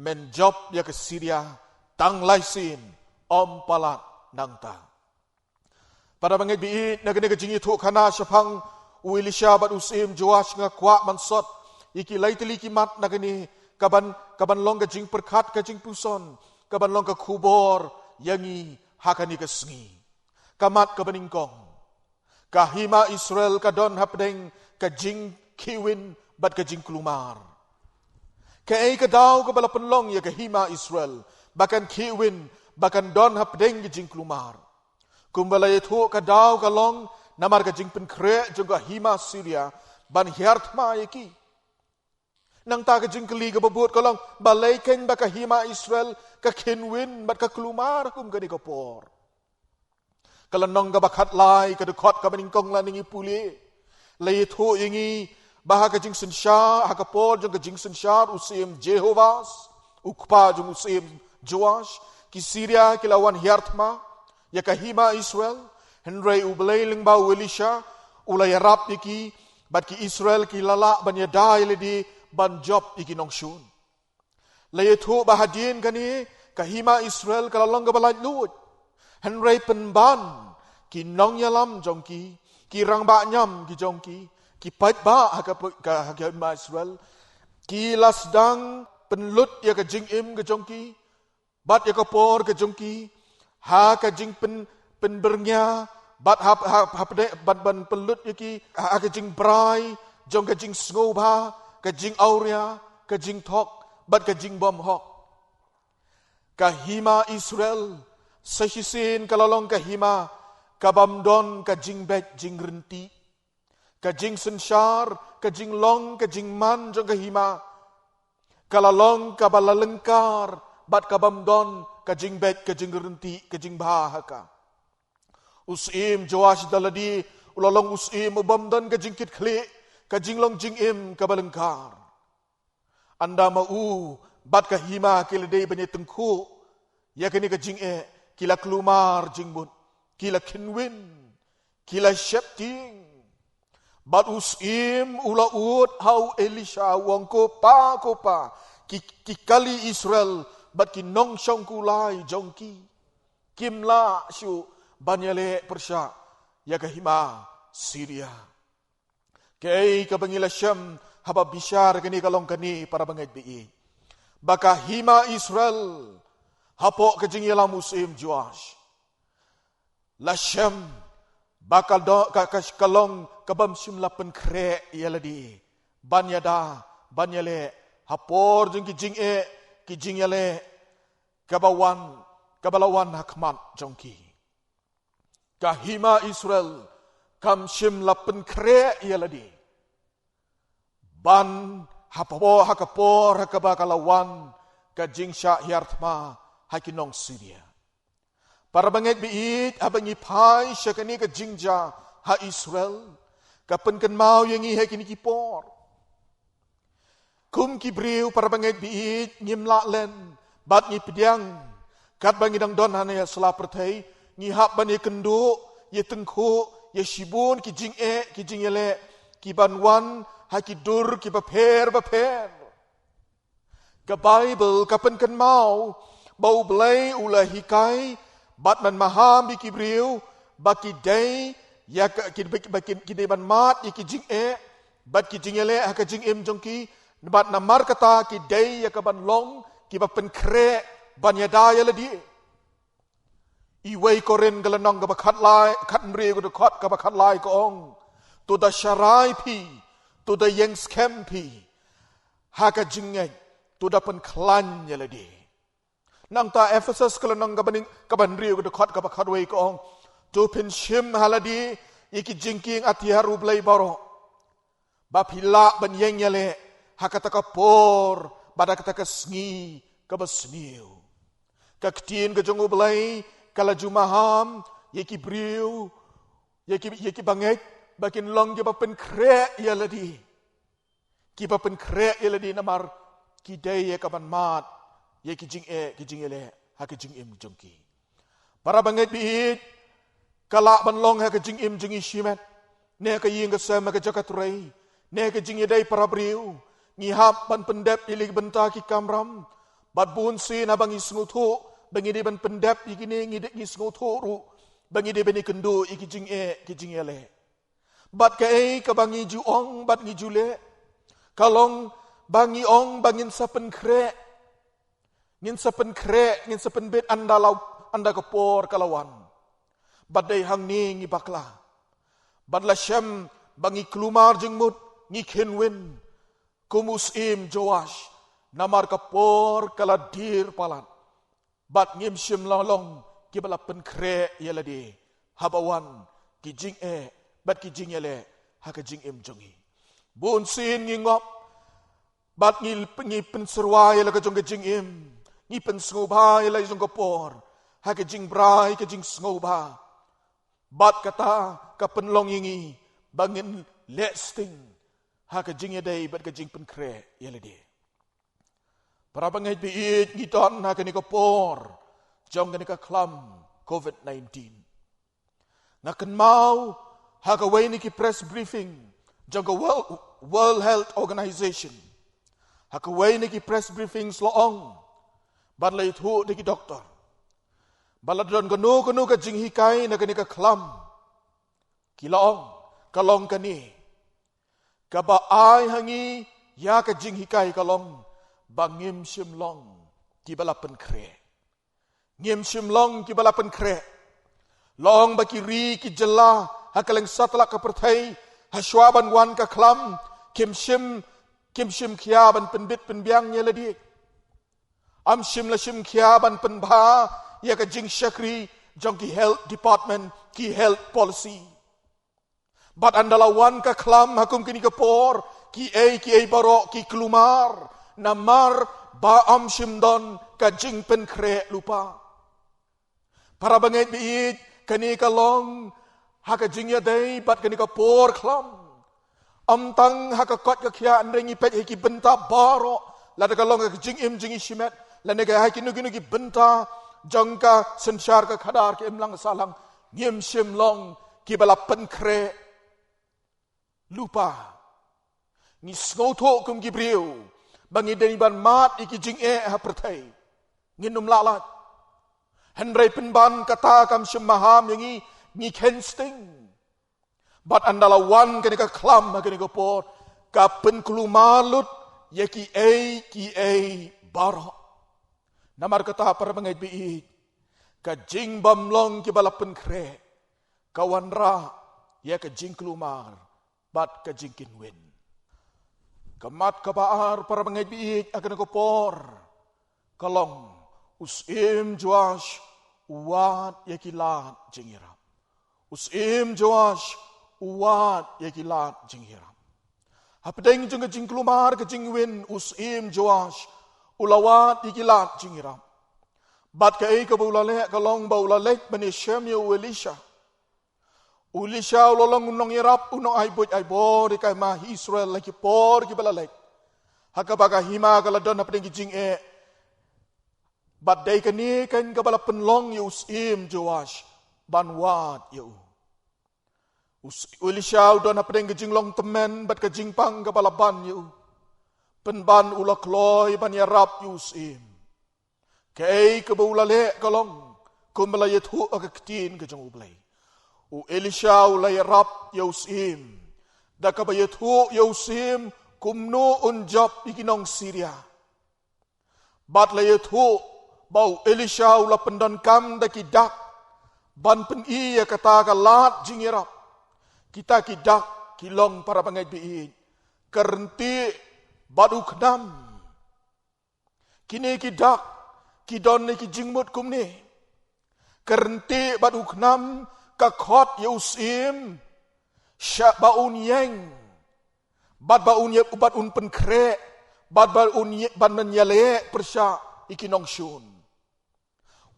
menjob ya ke Syria tang laisin om palat nangta pada bangai bi nagane kejingi thu khana syapang Elisha bat usim Joash nga kwa mansot iki laiteli kimat nagani kaban long kejing perkat kejing puson kaban long ke kubor yangi hakani kesngi kamat kabaningkong kahima Israel kadon hapdeng kejing kiwin bat kejing kelumar Kay kadaw kabala penlong ya kahima Israel, bahkan kiwin, bahkan don hapdeng gijing kelumar. Kumbala itu kadaw kalong namar gijing penkre juga hima Syria, ban hiart ma yaki. Nang ta gijing keli kababut kalong balay ken baka hima Israel ka kinwin bat ka kelumar kum gani kapor. Kalanong gabakat lai kadukot kabaningkong laningi puli, layito ingi Baha kajing sensyar, hakapor jeng kajing sensyar usim Jehovas, ukpa jeng usim Joash, ki Syria kilawan hiartma, ya kahima Israel, Henry ublay lingba Elisha, ulay rap iki, bat ki Israel ki lala ban yaday lidi ban job iki nongsyun. Layetu bahadin kani, kahima Israel kalalong gabalay luod, Henry penban, ki nong yalam jongki, ki rangba nyam ki jongki, ki pait ba haka Israel ki lasdang penlut ya ka jing im ka jongki bat ya ka por ka jongki ha ka jing pen bernya bat bat ban penlut ya ki ha ka jing brai jong ka jing sngoba ka jing auria ka jing thok bat ka jing bom hok kahima Israel sahisin kalalong kahima kabamdon ka jing bet jing renti kajing sensyar, kajing long, kajing man, jong kahima. Kalalong, kabalalengkar, bat kabamdon, kajing bet, kajing renti, kajing bahaka. Usim, Joash daladi, ulalong usim, ubamdon, kajing kitkli, kajing long jing im, kabalengkar. anda mau bat kahima kila day banyak tengku, ya kini ka jing kila kelumar jing bun, kila kinwin, kila shepting, bat usim ula ut hau Elisha wang kopa, ki kali Israel bat ki nong shong kulai jongki, kimla shu banyale persya, ya kahima Syria. Kay kabangila Syam haba bishar kani kalong kani para bangait bii. Baka hima Israel hapo kajingila musim Joash. La Syam bakal do kalong kabam sim lapen kre yaladi. Banyada banyale hapor jeng kijing yale kabalawan hakmat jongki. Kahima Israel kam sim lapen kre yaladi. Ban hapapor hakabakalawan kajing sya yartma hakinong Syria. Para bangit biit abangi pai syakani kajingja ha Israel kapen kan mau yang hakini kipor. Kum kibriu para bangit biit ngimla len bat ngi pediang kat bangi dang don hanya sela pertai ngi hap bani kendu ye tengku ye shibun kijing yele kibanwan hakidur ki baper. Ka Bible kapan kan mau bau belai ulah hikai bat man maham bi kibriu baki day ya baki kideban mat ki jing bat ki jingele ha ka jing jongki bat namar kata ki day ya ka ban long ki bapen kre ban ya da ya ladi iwei koren galanong ka bakat lai kat mri ko kot ka bakat lai ko ong to da sharai pi tu da yang skempi haka jingay tu da pen klan yaladi nang ta Ephesus kala nang kaban riu ko dekat kabakat wei ko ong tu pen shim haladi iki jingking atiharu blai baro bapila ban yang yale haka takapor bada kata sngi kabasniu kaktin ke jongu blai kala jumaham yeki briu yeki banget bakin long ki bapen kre yaladi ki bapen kre yaladi namar ki day ka ban mat ye ki jing ele ha ki jing im jongki para banget biit kala ban long ha ki jing im jing shimet ne ka ying ka sama ka jakat rei ne ka jing day para briu ngi hap ban pendep ilig benta ki kamram bat bun sin abang isngutu bangi de ban pendep igini ngi isngutu ru bangi de bani kendu iki jing ele bat kai ka bangi juong bat ngi jule kalong bangi ong bangin sapen kre ngin sapen bet anda kapor kalawan bat dai hang ni ngi bakla bat la Syam bangi kelumar jengmut ngi kenwin kumus Joash namar kapor kaladir palan bat ngim Syam lalong ki balapen kre yaladi habawan ki jing bat ki jing yale ha ka jing jongi bun sin ngi ngop bat ngi pen serwa yale ka jong ka jing ngi pen sngoba yale jong ka por ha ka jing brai ka jing sngoba bat kata ka pen long yingi bangin lesting ha ka jing yadai bat ka jing pen kre yale de para bangai biit ngi ton ha ka ni ka por jong ka ni ka klam COVID-19 ngaken mau Hakaway ni ki press briefing jaga World Health Organization. Hakaway ni ki press briefing sloong. Badlay thu ni ki doktor. Baladron kanu ka jing hikay na kani ka klam. Kilaong kalong kani. Kabaay hangi ya ka jing hikay kalong bangim simlong ki balapan kre. Ngim simlong ki balapan kre. Long bakiri ki jela hakalang satla ka pertai haswaban wan ka klam kim sim kiaban penbit penbiang ladi am sim la sim kiaban penba ya ka jing syakri jong ki health department ki health policy bat andala wan ka klam hakum kini ka por ki ai baro ki kelumar namar ba am sim don ka jing pen kre lupa para banget biit kani ka long haka jingya day bat kani ka por klam amtang haka kot ka kya andrengi pet hiki benta baro lada ka long ka jing im jing shimet lane ka hai kinu ki benta jangka sensyar ka khadar ki imlang salang ngim sim long ki balapan kre lupa ngi snotho kum ki briu bangi deni ban mat iki jing ha pertai nginum lalat henrei penban kata kam semaham yangi ngi kensting bat andala wan kene ka klam kene ka por ka pen kulumalut ya ki ai baro namar kata para bangai bi ka jing bam long ki balapen kre kawan ra ya ka jing kelumar bat ka jing kinwin kamat kabaar para bangai bi akan ko por kalong usim Joash uat ya kilat jingirap usim Joash uat ya kilat jingirap hapdeng jeng jing kelumar ka jing win usim Joash ulawat ya kilat jingirap bat ka ei ka baulale kalong baulale bani Shem ya Elisha ulolong unong irap unong ay bor kay ma Israel lagi por ki balalek hakabaga hima kaladon na pning jing bat day kani kan kabala penlong usim Joash banwat yu Elisha don na pning jing long temen bat ka jing pang kabala ban yu penban ulakloy ban yarap usim kay kabaulale kalong kumbalayet hu agaktin ka jang ublay Elisha ulay rap Yosim. Da kabayat hu Yosim kumno unjab ikinong Syria. Bat layat hu bau Elisha ula pendan kam da kidak ban pen iya kata kalat jingirap. Kita kidak kilong para bangay biid. Kerenti badu kenam. Kini kidak kidon ni kijingmut kumni. Kerenti badu kenam kakot Yosim syak baun yang bat baun ye ubat un penkre bat baun ye ban menyale persya ikinong syun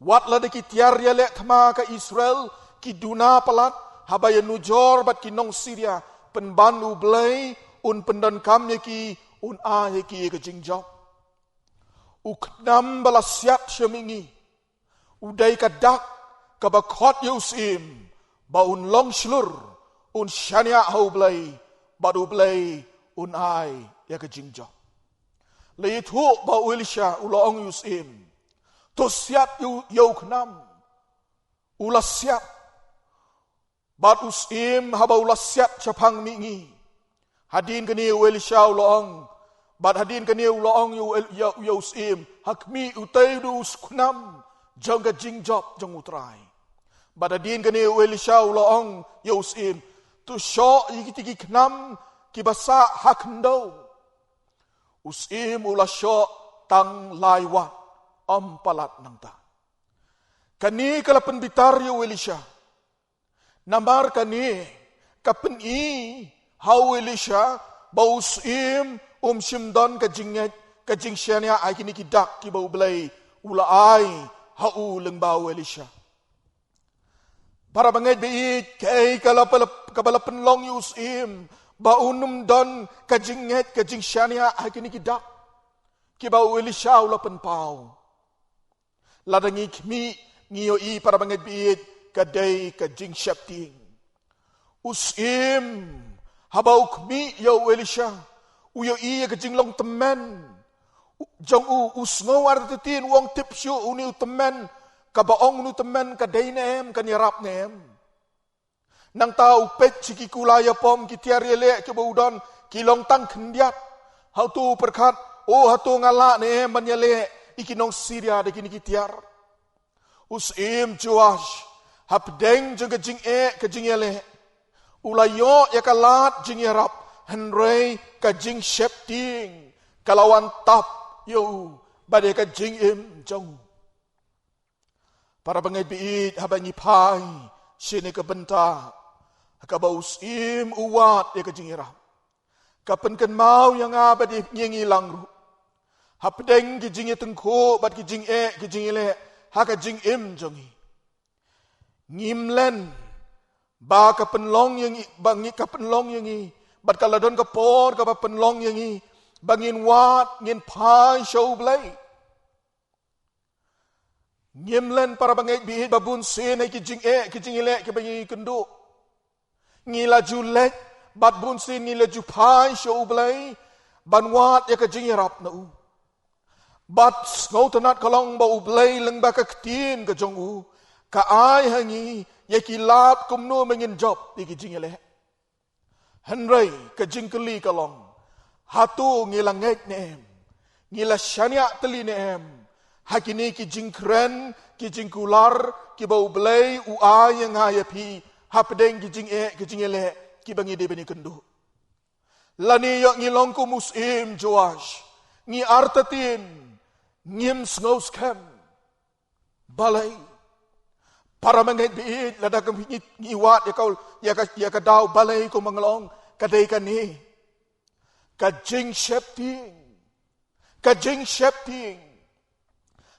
wat la de kitiar yale thama ka Israel kiduna palat habaya nujor bat kinong Syria penban ublay un pendan kam ye ki un a ye ki ke jingjok uknam balasiat shemingi udai kadak kabakot Yosim baun long slur un shania hau blay badu blay un ai ya ka jingjo le thu ba Elisha ulong Yosim to siat yu khnam ulasiat bat Yosim haba ulasiat chapang mingi hadin kani Elisha ulong bat hadin kani ulong Yosim hakmi utay du khnam jang ka jingjo jang utrai Badadin kani Elisha ulong Yosim tu syo ikitiki knam kibasa hakndo Usim ulasyo tang laiwat palat nang ta kani kalapan bitar yo Elisha namar kani kapen i hau Elisha bausim simdon ka jingsyania ay kini kidak ki bau blay ula ay hau lengbau Elisha para bangay biit kay kabala penlong Yosim baunum don kajing syania ay kini kidak kibau Elisha ula penpau ladangi kmi ngiyo i para bangay biit kaday kajing syapting Usim habau kmi yo Elisha uyo i kajing long temen jang usngaw artitin wong tipsyo uni temen kabaong nu temen kaday nem kanyarap nem nang tau pet chiki kulaya pom kitiar yele ke baudon kilong tang kendiat hau tu perkat hau tu ngala nem manyale ikinong Syria de kini kitiar Usim Joash hapdeng jeng kajing yele ulayo ya kalat jing yarap henrei kajing shepting kalawan tap yo badai kajing jong para bangay biit habang ipay, sini kabenta, kabausim uwat ya kajingira. Kapan mau yang abad nyengi langru. Hapdeng kijingi tengko bat kijing kijingile hakajing jongi. Ngimlen ba kapenlong yang bangi kapenlong yang bat kaladon kapor kapenlong yang bangin wat ngin pai show blay ngimlen para bangit bihit babun sin ay kijing ile kibangi kendo ngila julek bat bun sin ngila ju pai show blay banwat ya kijing yarap na u bat ngau tanat kalong ba u blay leng ba kaktin ka jong u ka ai hangi ya kilat kumno mengin job di kijing ile henry kijing keli kalong hatu ngila ngek nem ngila shania teli nem hakini ki jingkren, ki jingkular, ki bau belai, ua yang haya pi, hapdeng ki jing ele, ki bangi de beni kendu. Lani yok ngilongku musim Joash, ngi artatin, ngim snows kem, balai. Para mengait biit, lada kem ngiwat ya ka dau balai ko manglong, kadai kani. Kajing shepting,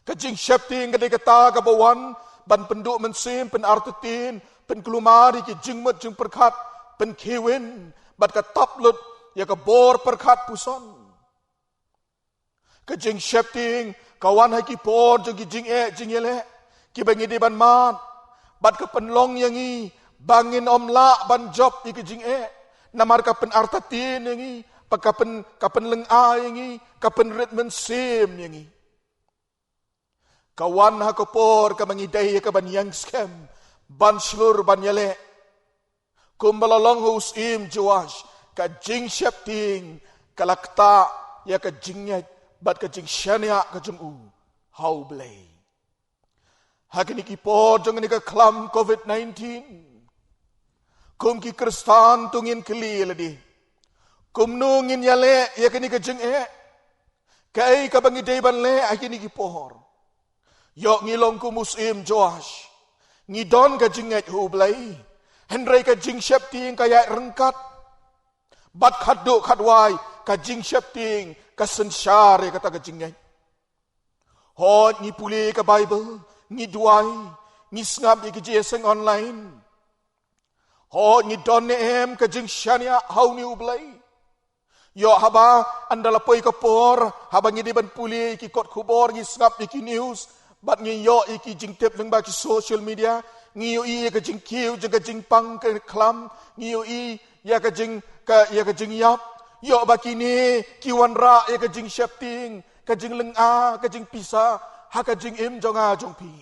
Kajing syapting kadai kata kabawan, ban penduk mensim, pen artetin, pen kelumari ki jingmet jing perkat, pen kiwin, bat kataplut, ya kabor perkat puson. Kajing syapting, kawan hai ki por, jing ki jing ele, ki bangi di ban mat, bat ka penlong yangi, bangin omla ban job ki jing namar ka pen artetin yangi, pa ka pen leng a yangi, ka pen rit mensim yangi. Kawan hakopor ka mangidai ka ban yang scam ban slur ban yale kumbalalong husim Joash ka jing shapting kalakta ya ka jingyat bat ka jing shania ka jung u how blay hakini ki por jong ni ka klam COVID-19 kum ki kristan tungin keli ladi kum nungin yale ya kini ka jing kai ka bangidai ban le hakini ki por Yok ngilong ku musim Joash. Ngidon ka jinget hublay. Henry ka jing shepting kaya rengkat. Bat khaduk khadwai ka jing shepting ka sensyare kata ka jinget. Hot ngi puli ka Bible. Ngi duai. Ngi ngap ngi jeseng online. Hot ngi don neem ka jing shania hau ni hublay. Yok haba andala poi ka por. Haba ngi di ban puli ki kot kubor ngi ngap ngi news. Bat ngi yo iki jing tip leng ba ki social media ngi yo i ka jing kiu jing ka jing pang ka klam ngi yo i ya ka jing yap yo ba kini kiwan ra ya ka jing shapting ka jing leng a ka jing pisa ha ka jing im jong a jong pi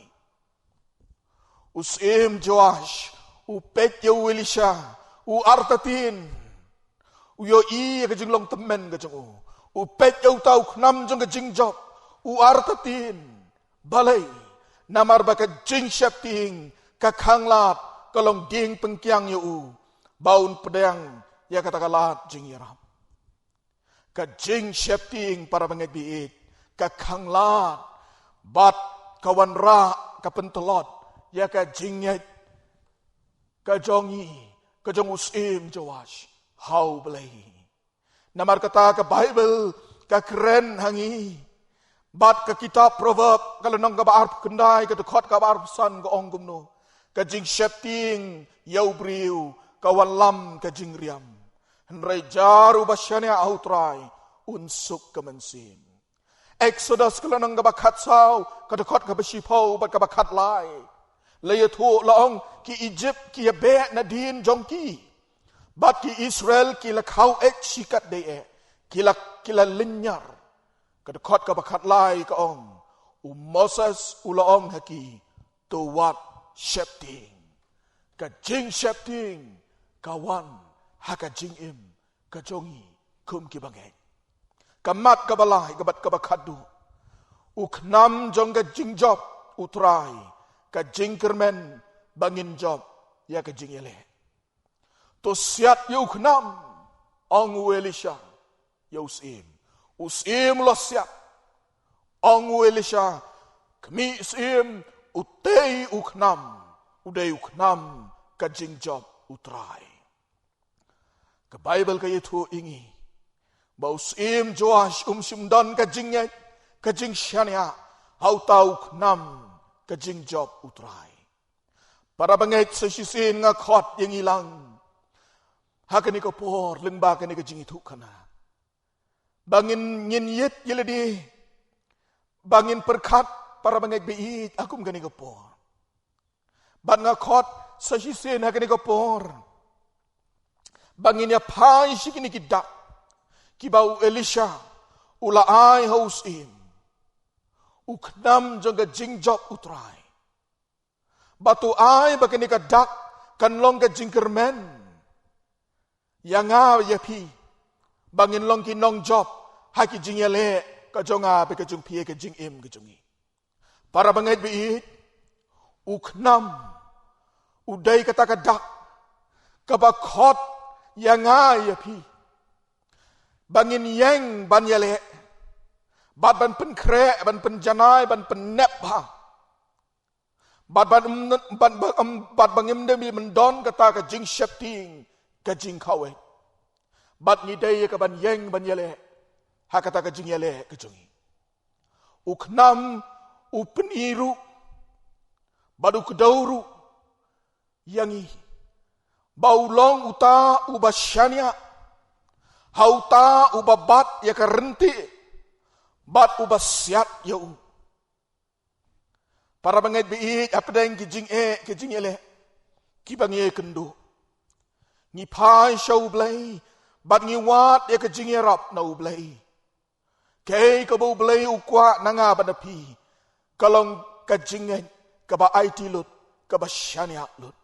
usim Joash u pet yo Elisha u artatin u yo i ka jing long temen ka jong u pet yo tau knam jong ka jing job u artatin balai namar baka jing shapting ka khanglat kalong ding pengkiang yu baun pedang ya kata kalat jing yaram ka jing shapting para bengebiit ka khanglat bat kawan ra ka pentelot ya ka jinget ka jongi ka jong usim Joash how balai namar kata ka Bible ka keren hangi bat ka kitab proverb kalau nang ka baar kendai ka dekot ka baar pesan ka ong gumno ka jing shapting yau briu ka walam ka jing riam henrai jaru basyania autrai unsuk ka mensim Exodus kalau nang ka bakat sau ka dekot ka besipau bat ka bakat lai laya tu laong ki Egypt ki be na din jongki bat ki Israel ki la khau ek sikat de kila linyar kadekot ka bakat lai ka ong Moses ulaong haki to what shapting ka jing shapting kawan haka jing im ka jongi kum ki bangai kamat ka balai ka bat ka bakadu uknam jong ka jing job utrai ka jing kermen bangin job ya ka jing ele to siat yu uknam ong Elisha yusim usim lo siap ong Elisha kami usim utei uknam udai uknam ka jing job utrai ka Bible ka itu ingi ba usim Joash simdan ka jing shania hau tau uknam ka jing job utrai para bangait sa sisin nga khot yang ilang hakani ko por lengba ka ni ka jing itu kana Bangin nyinyit yeledi. Bangin perkat para bangit biit akum gani kapor. Bat ngakot sa hisen gani kapor. Bangin ya pai sikini kidak. Kibau Elisha ulaai hausim. Uknam jangga jingjok utrai. Batu ai bakini kadak kan long ka jingkermen. Yang yapi bangin long ki nong job haki jingyale ka jonga be ka jung pie ka jing im ka jungi. Para bangit biit uknam udai kata kadak kabakot yang yapi bangin yang banyale bat ban pen kre ban pen janai ban pen nep ha bat bangim demi mendon kata ka jing shepting ka jing kawe bat ni dai ka ban yang banyale ha kata ka jing yale ka jungi uknam upeniru badu kedauru yangi baulong uta ubasyania hauta ubabat ya karenti bat ubasiat yau para bangit biit apa dang kijing ele kibangi kendo ni pai show blai bat ni wat ya kijing rap na blai kay kabo blai ukwa nanga badapi kalong kijing ka ba IT lut ka ba syania lut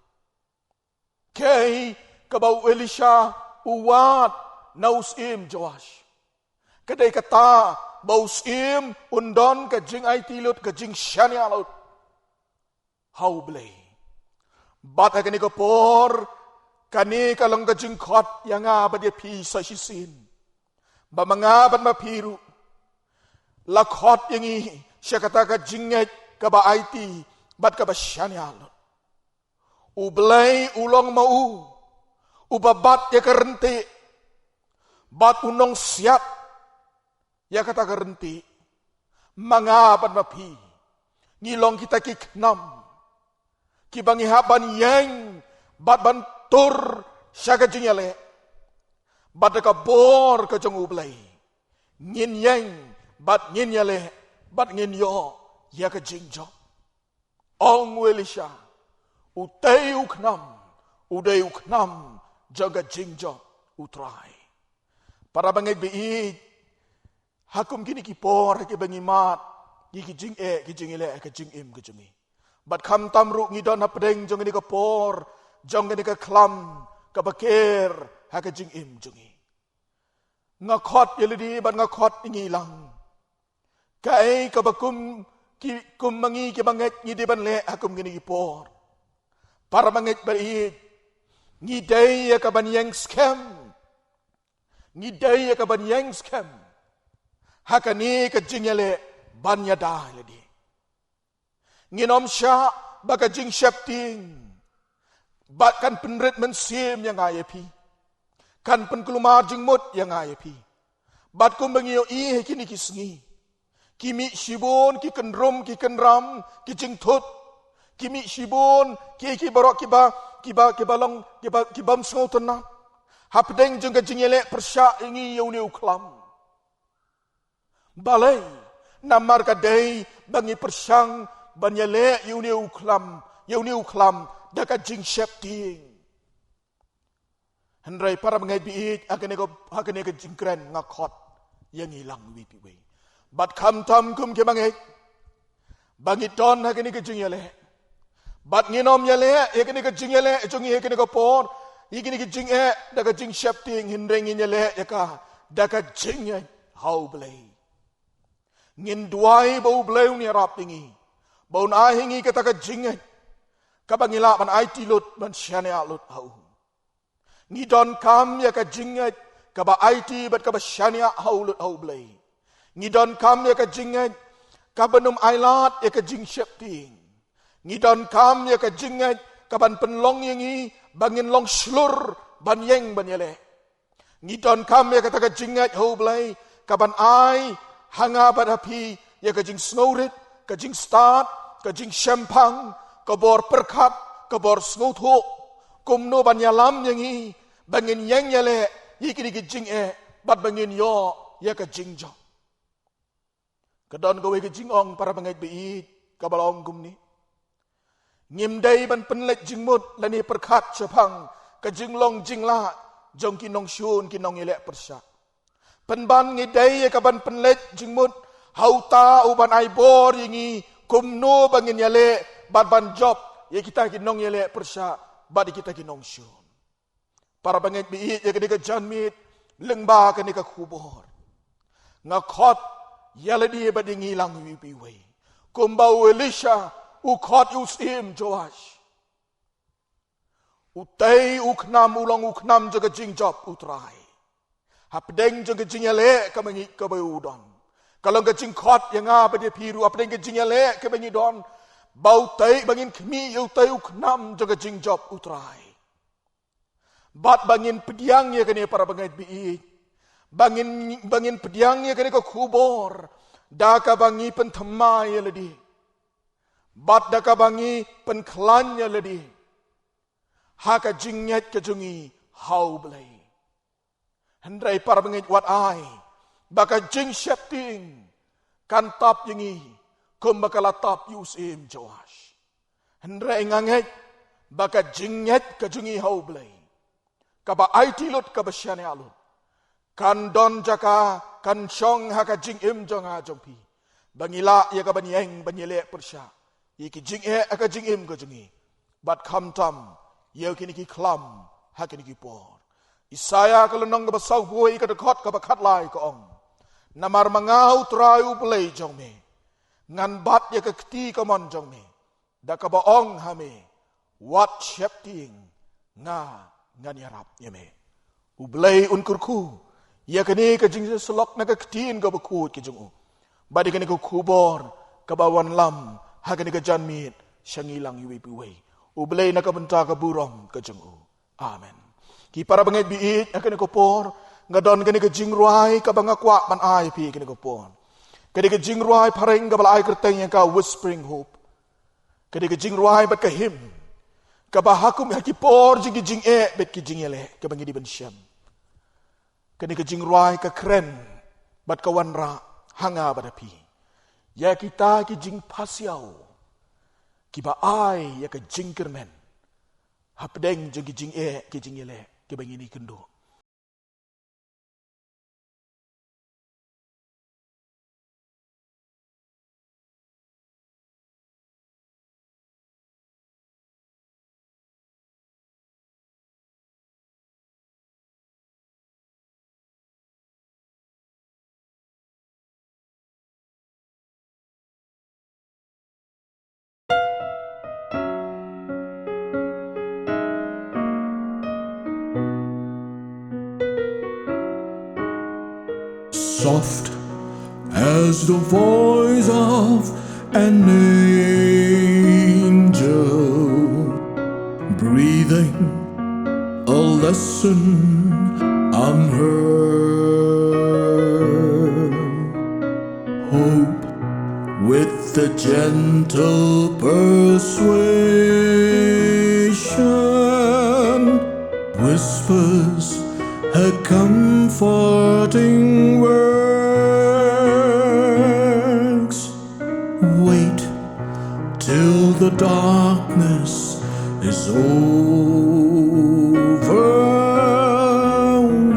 kay kabo Elisha uwat nausim Joash kadai kata bausim undon ka jing IT lut ka jing syania lut how blay bat ka ni ko por kani kalong ka jing khot yang ba dia pi sa sisin ba mga bat mapiru la khot yang i siya kata ka jinget ka ba IT bat ka ba syania lut ublay ulong mau ubabat ya karenti bat unong siap ya kata karenti mangapan mapi ngilong kita kiknam kibangi haban yang bat bantur syaga jinyale bat ka bor ka jong ublay ngin yang bat ngin yale bat ngin yo ya ka jingjo ong Elisha uday uknam jaga jingjo utrai para bangay biit hakum kini kipor ki bangimat ki jing ki jingile ki jing im ki jungi bat kham tamru ngidon hapdeng jong ni kapor jong ni ka klam ka baker ha ka jing im jungi ngakot yelidi bat ngakot ngilang kai ka bakum ki kumangi ki banget ngidi ban le hakum kini kipor para bangit biit ngidai ka ban yang scam ngidai ka ban yang scam hakani ka jingyale banya da ledi nginom sya baka jing shepting kan penrit mensim yang ayapi kan penkelumar jing mut yang ayapi bat kum bangio i kini kisngi kimi shibon ki kenrum ki kenram ki jing thut kimi shibon ki barok kiba long kibam sautanat hapdeng jung ka jingyale persya ingi yauni uklam balai namar ka dei bangi persyang banyale yauni uklam daka jing shepting hendrai para mengai biit akane ka jingkren ngakot yang hilang wipi we bat kham tam kum ke bangi don akane ka jingyale bat nginom yale akane ka jingyale jungi akane ka por ikini ka jing daka jing shepting hindreng yale yaka daka jing how blay ngin duai bau bleu ni rap tingi bau na hingi kata ka jinget kabangila ban IT lut ban syania lut hau ni don kam ya ka jinget ka ba IT bat ka ba syania hau lut hau blay ni don kam ya ka jinget ka banum ailat ya ka jing shepting ni don kam ya ka jinget ka ban penlong yangi bangin long slur ban yeng ban yale ni don kam ya kata ka jinget hau blay ka ban ai hanga badapi ya ka jing snowrit ka jing start ka jing shampang ka bor perkat ka bor snowtho kumno ban yalam yangi bangin yang yale yikini ki jing bat bangin yo ya ka jingjo. Kadon gawe ka jingong para bangait biit kabalong gumni. Ngimday ban penlet jingmut lani perkat chapang ka jinglong jingla jong kinong syun kinong ilek persya. Penban ngidai ya ka ban penlet jingmut hauta uban aibor yingi kumno bangin yale bad ban job ya kita kinong yale persya badi kita kinong syun. Para bangait biit ya ka janmit lengba ka ni ka kubor. Ngakot yale dia badi ngilang wipiway. Kumbau Elisha ukot usim Joash. Utay uknam ulang uknam jaga jingjob utrai. Hapdeng jaga jingyale kamangit kabayudon. Kalau ka jingkot yang apa dia piru hapdeng ka jingyale kamangidon. Bau tay bangin kemi utay uknam jaga jingjob utrai. Bat bangin pediangnya kani para bangait biit. Bangin pediangnya kani ka kubor. Daka bangi pentemai ledi. Bat daka bangi penklannya ledi. Haka jingnyat ke jungi hau belai. Hendrai para bangit wat ai. Baka jing syepting. Kan tap yengi. Kum baka latap yusim Joash. Hendrai nganget. Baka jingnyat ke jungi hau belai. Kaba ai tilut kaba syane alut. Kan don jaka. Kan syong haka jing im jonga jongpi. Bangila ya ka banyeng banyelek persya. Iki jing aka jing im ko jungi. Bat kham tam. Yau kini ki klam. Haka ni ki por. Isaya kalau nong ka basau buai ka dekot ka bakat lai ka ong. Namar mangau trayu belai jong me. Ngan bat ya ka keti ka mon jong me. Da ka ba ong ha me. Wat syepting. Ngan yarap ya me. Ublay unkurku. Ya kini ka jing selok na ka ketin ka bakut ki jong u. Badi kini ka kubor. Kabawan lam. Haka ni ka janmit. Syangilang iwi-piwi. Ublay na ka benta ka burong ka jong u. Amen. Ki para bangait biit. Kini ka por. Ngadon kini ka jing ruay. Kabangakwa man ay pi kini ka por. Kini ka jing ruay pareng ka balay kerteng yang ka whispering hope. Kini ka jing ruay bat ka him. Kabahakum haki por jing ki jing bet ki jing ele. Kabangi di bensyam. Kini ka jing ruay ka kren. Bat kawan ra. Hanga badapi. Ya kita ki jing pasiaw. Kiba ai ya ka jing kermen. Hapdeng jing ki jing ki jing ele. Kibang ini kendo. Soft as the voice of an angel, breathing a lesson unheard. Hope with the gentle persuasion whispers her comforting words. Wait till the darkness is over.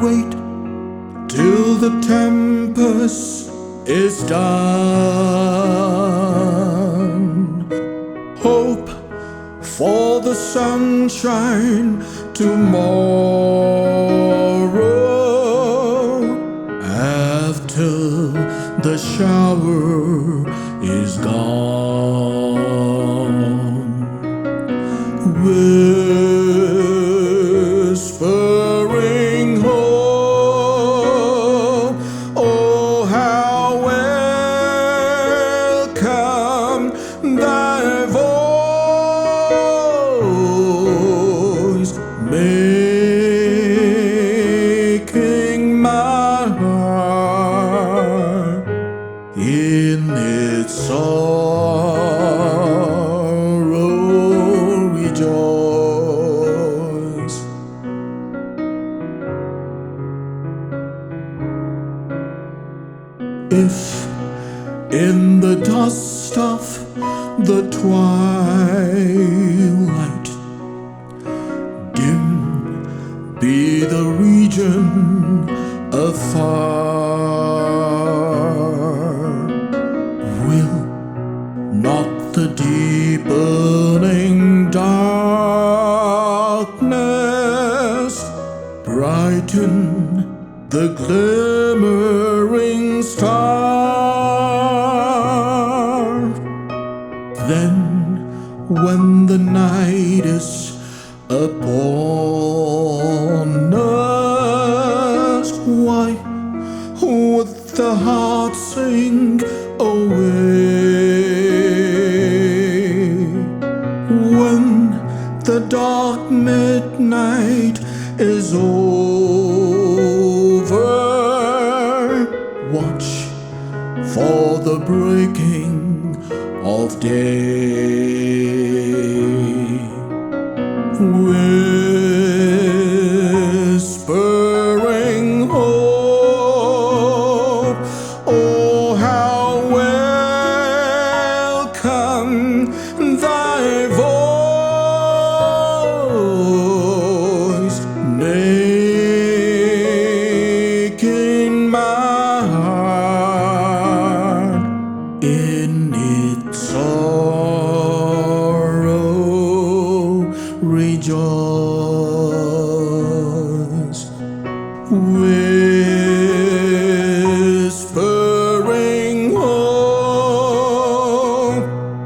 Wait till the tempest is done. Hope for the sunshine tomorrow, after the shower is gone. Whispering hope, oh how welcome thy voice, making my heart in its song If in the dust of the twilight dim be the region afar, will not the deepening darkness brighten the glimmering star? Then when the night is upon us, why would the heart sink away? When the dark midnight is over, watch for the breaking of day. Whispering hope, oh how welcome thy voice, making my heart in its sorrow rejoice. Whispering hope,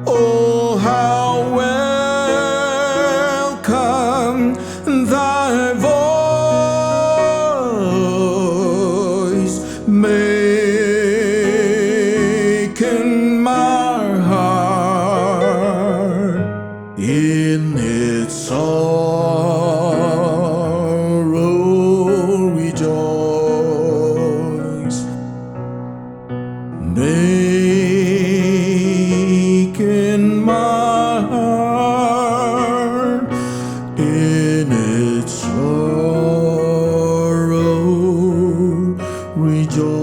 oh how welcome thy voice, making my heart in its sorrow rejoice, making my heart in its sorrow rejoice.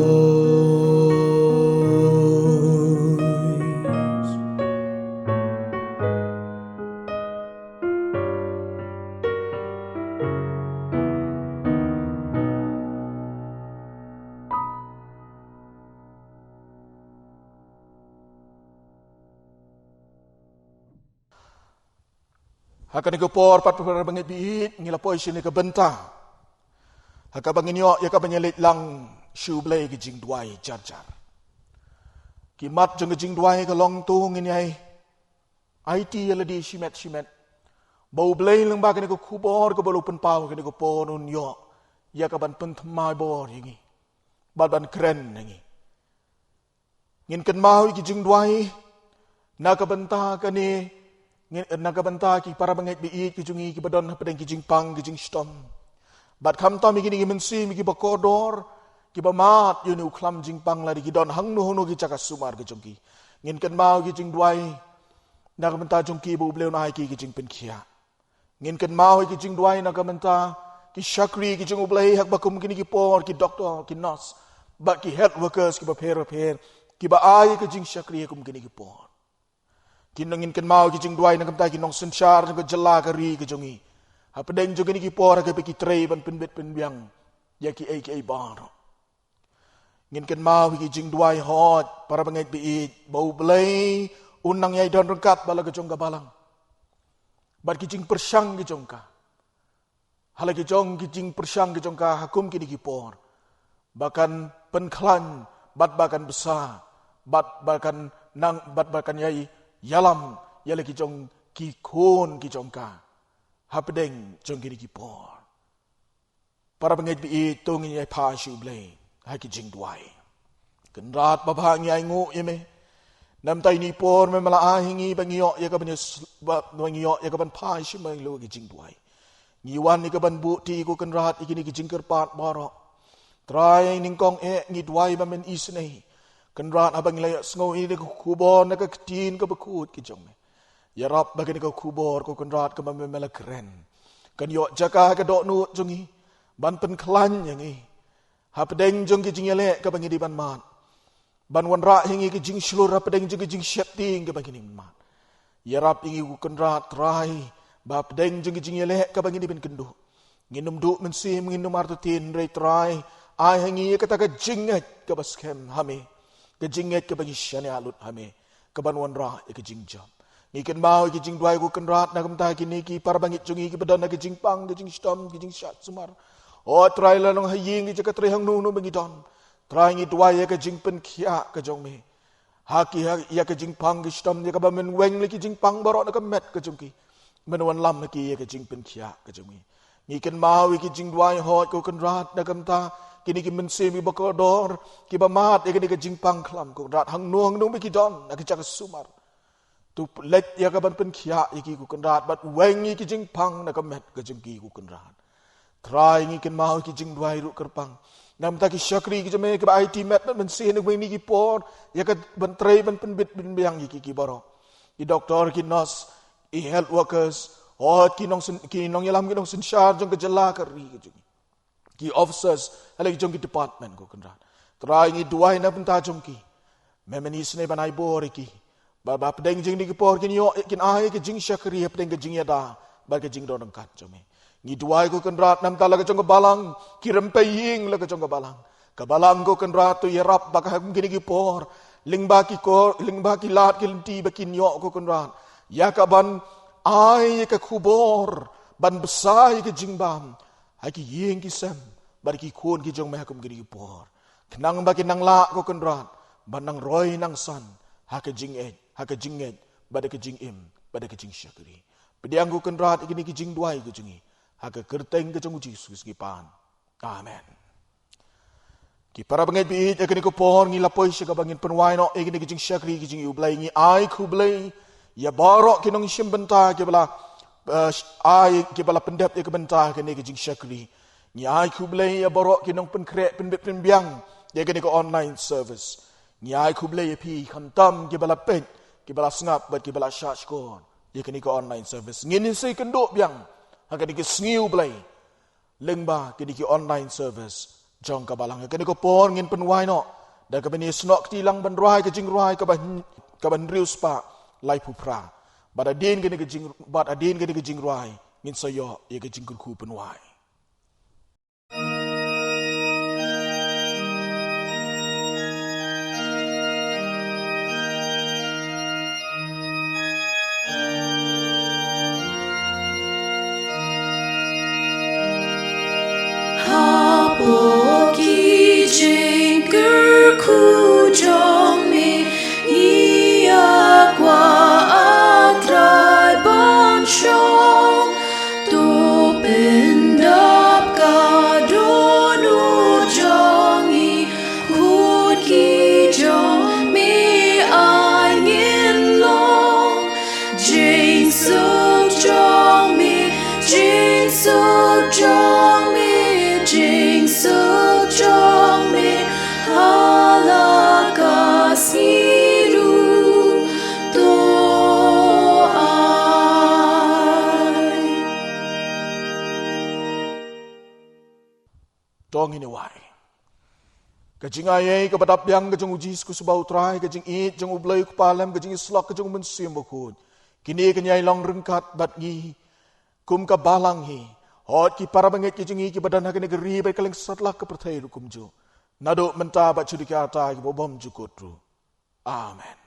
Hakan iko por pat para bangit biit ngilapoi sini ke benta. Haka bangin yo ya ka banyelit lang shu blay ke jing duai jar jar. Kimat jeng ke jing duai ke long tu nginyai. IT yala di shimet. Bau blay lang ba kini ko kubor ke balu penpau kini ko ponun yo. Ya ka ban pentemai bor yangi. Ban keren yangi. Ngin ken mau ki jing duai na ka benta kani nagabanta ki para bangit biit ki jungi ki badon pedeng ki jingpang ki jingstom. Bat kam to mi gini ki mensi mi ki bakodor ki bamat yunu klam jingpang la di ki don hang nu hono ki cakas sumar ki jongki. Ngin ken mau ki jing duai nagabanta jongki bu bleu nai ki jing pen kia. Ngin ken mau ki jing duai nagabanta ki shakri ki jing ublai hak bakum kini ki por ki doktor ki nurse bat ki health workers ki repair ki ba ai ki jing shakri kum kini ki por. Kinangin ken mau ki jing duai nangam ta ki nong senchar nang jela kari ke jongi. Ha pedeng jongi ni ki por ke ki trei ban penbet penbiang ya ki ai bar. Ngin ken mau ki jing duai hot para bangait biit bau belai unang yai don rengkat bala ke jong balang. Bat ki jing persang ki jongka. Hala ki jong ki jing persang ki jongka hakum ki ni ki por. Bahkan penklan bat bahkan besar bat bahkan nang bat bahkan yai yalam yala ki jong ki kon ki jongka hapedeng jong ki ki por para bangit bi tong ni pa shu blay ha ki jing duai kan rat ba bang yai ngu yeme nam tai ni por me mala a hingi bangio ya ka ban bangio ya ka ban pa shu mai lo ki jing duai ni wan ni ka ban bu ti ko kan rat ikini ki jing kerpat baro try ning kong ngi duai ba men isnei kan rat abang lay sngo ini ko kubor na ka tin ka bakut ki jong ya rap bagani ko kubor ko kan rat ka mamela keren kan yo jaka ka do nu jongi ban pen klan yangi ha pedeng jong ki jingyale ka bangi di ban mat ban wan ra hingi ke jing shlora pedeng jing syat ting ke bangini mat. Ya rap ingi ku kenrat trai ba pedeng jing yelek ke bangini ben kendu. Nginum du mensim nginum artutin rei trai ai hingi kata ke jinget ke baskem hame. Ke jinget ke bagi syane alut hame. Ke ban wan ra ke jing jam. Ngiken mau ke jing duai ku kenrat na kemta kini ki par bangit jungi ke bedan ke jing pang ke jing stom ke jing syat sumar. Oh trai la nong haying ke ke trehang nu bangidon. Trai ngi duai ke jing pen kia ke jong me. Haki ya ke jing pang ke stom ya ke ba men weng le ke jing pang barok na ke met ke jong ki. Men wan lam ki ya ke jing pen kia ke jong me. Ngiken mau ke jing duai hot ku kenrat na kemta kini ki men semi bakodor ki ba mat ya ke jing pang klam ku rat hang nuang nu bangidon na ke jak sumar. Tu let ya ka ban pen khia iki ku kenrat bat weng iki jing pang na ka met ka jing ki ku kenrat try ngi ken mau ki jing duai ru kerpang nam ta ki syakri ki jame ke IT met men sin weng ni ki por ya ka ban trei ban pen bit bin biang iki ki baro ki doktor ki nurse I health workers ki nong yalam ki nong sin shar jong ke jela ka ri ki officers hala ki jong ki department ku kenrat try ngi duai na pen ta jong ki memeni sne ban ai bor iki Baba pedeng jing di kepor kin yo kin ai ke jing syakri pedeng ke jing yada ba ke jing dong kat jome ngi duai ko kan rat nam tala ke jong balang kirem paying la ke jong balang ka balang ko kan rat tu yarap ba ka gini kepor ling ba ki lat ki lenti ba kin yo ko kan rat ya ka ban ai ke kubor ban besai ke jing bam ai ki ying ki sem ba ki kon ki jong ma kum gini kepor kenang ba kin nang la ko kan rat ban nang roi nang san ha ke jing haka jinget bada ke jing im bada ke jing syakri pediang ku kenrat ikini ke jing duai ke jingi haka kerteng ke jong Jesus ki pan amen ki para banget bi ikini ko por ngi lapoi sya bangin penwai no ikini ke jing syakri ke jing ublai ngi ai ku blai ya barok ki nong sim benta ke bala ai ke bala pendap ke benta ke ni ke jing syakri ngi ai ku blai ya barok ki nong pen krek pen biang ya ke ni ko online service ngi ai ku blai pi khantam ke bala pen ki bala snap bat ki bala charge kon ye kini ko online service ngin sei kendok biang haka di ki sngiu blai lengba ki di ki online service jong ka balang kini ko por ngin penwai no da ka bani snok ti lang ban rai ka jing rai ka ban riu spa lai pupra bad adin kini ke jing rai ngin sayo ye ke jing ku penwai Dong ini wai. Kajing ayai ke badap yang kajing ujis ku subau trai kajing it jeng ublai ku palem kajing islak kajing mensim bukun. Kini kenyai long rengkat bat ngi kum ka balang hi. Hot ki para banget kajing ki badan hak negeri baik kaleng satlak ke pertai hukum jo. Naduk mentah bat cudi kata ki bobom jukut ru. Amen.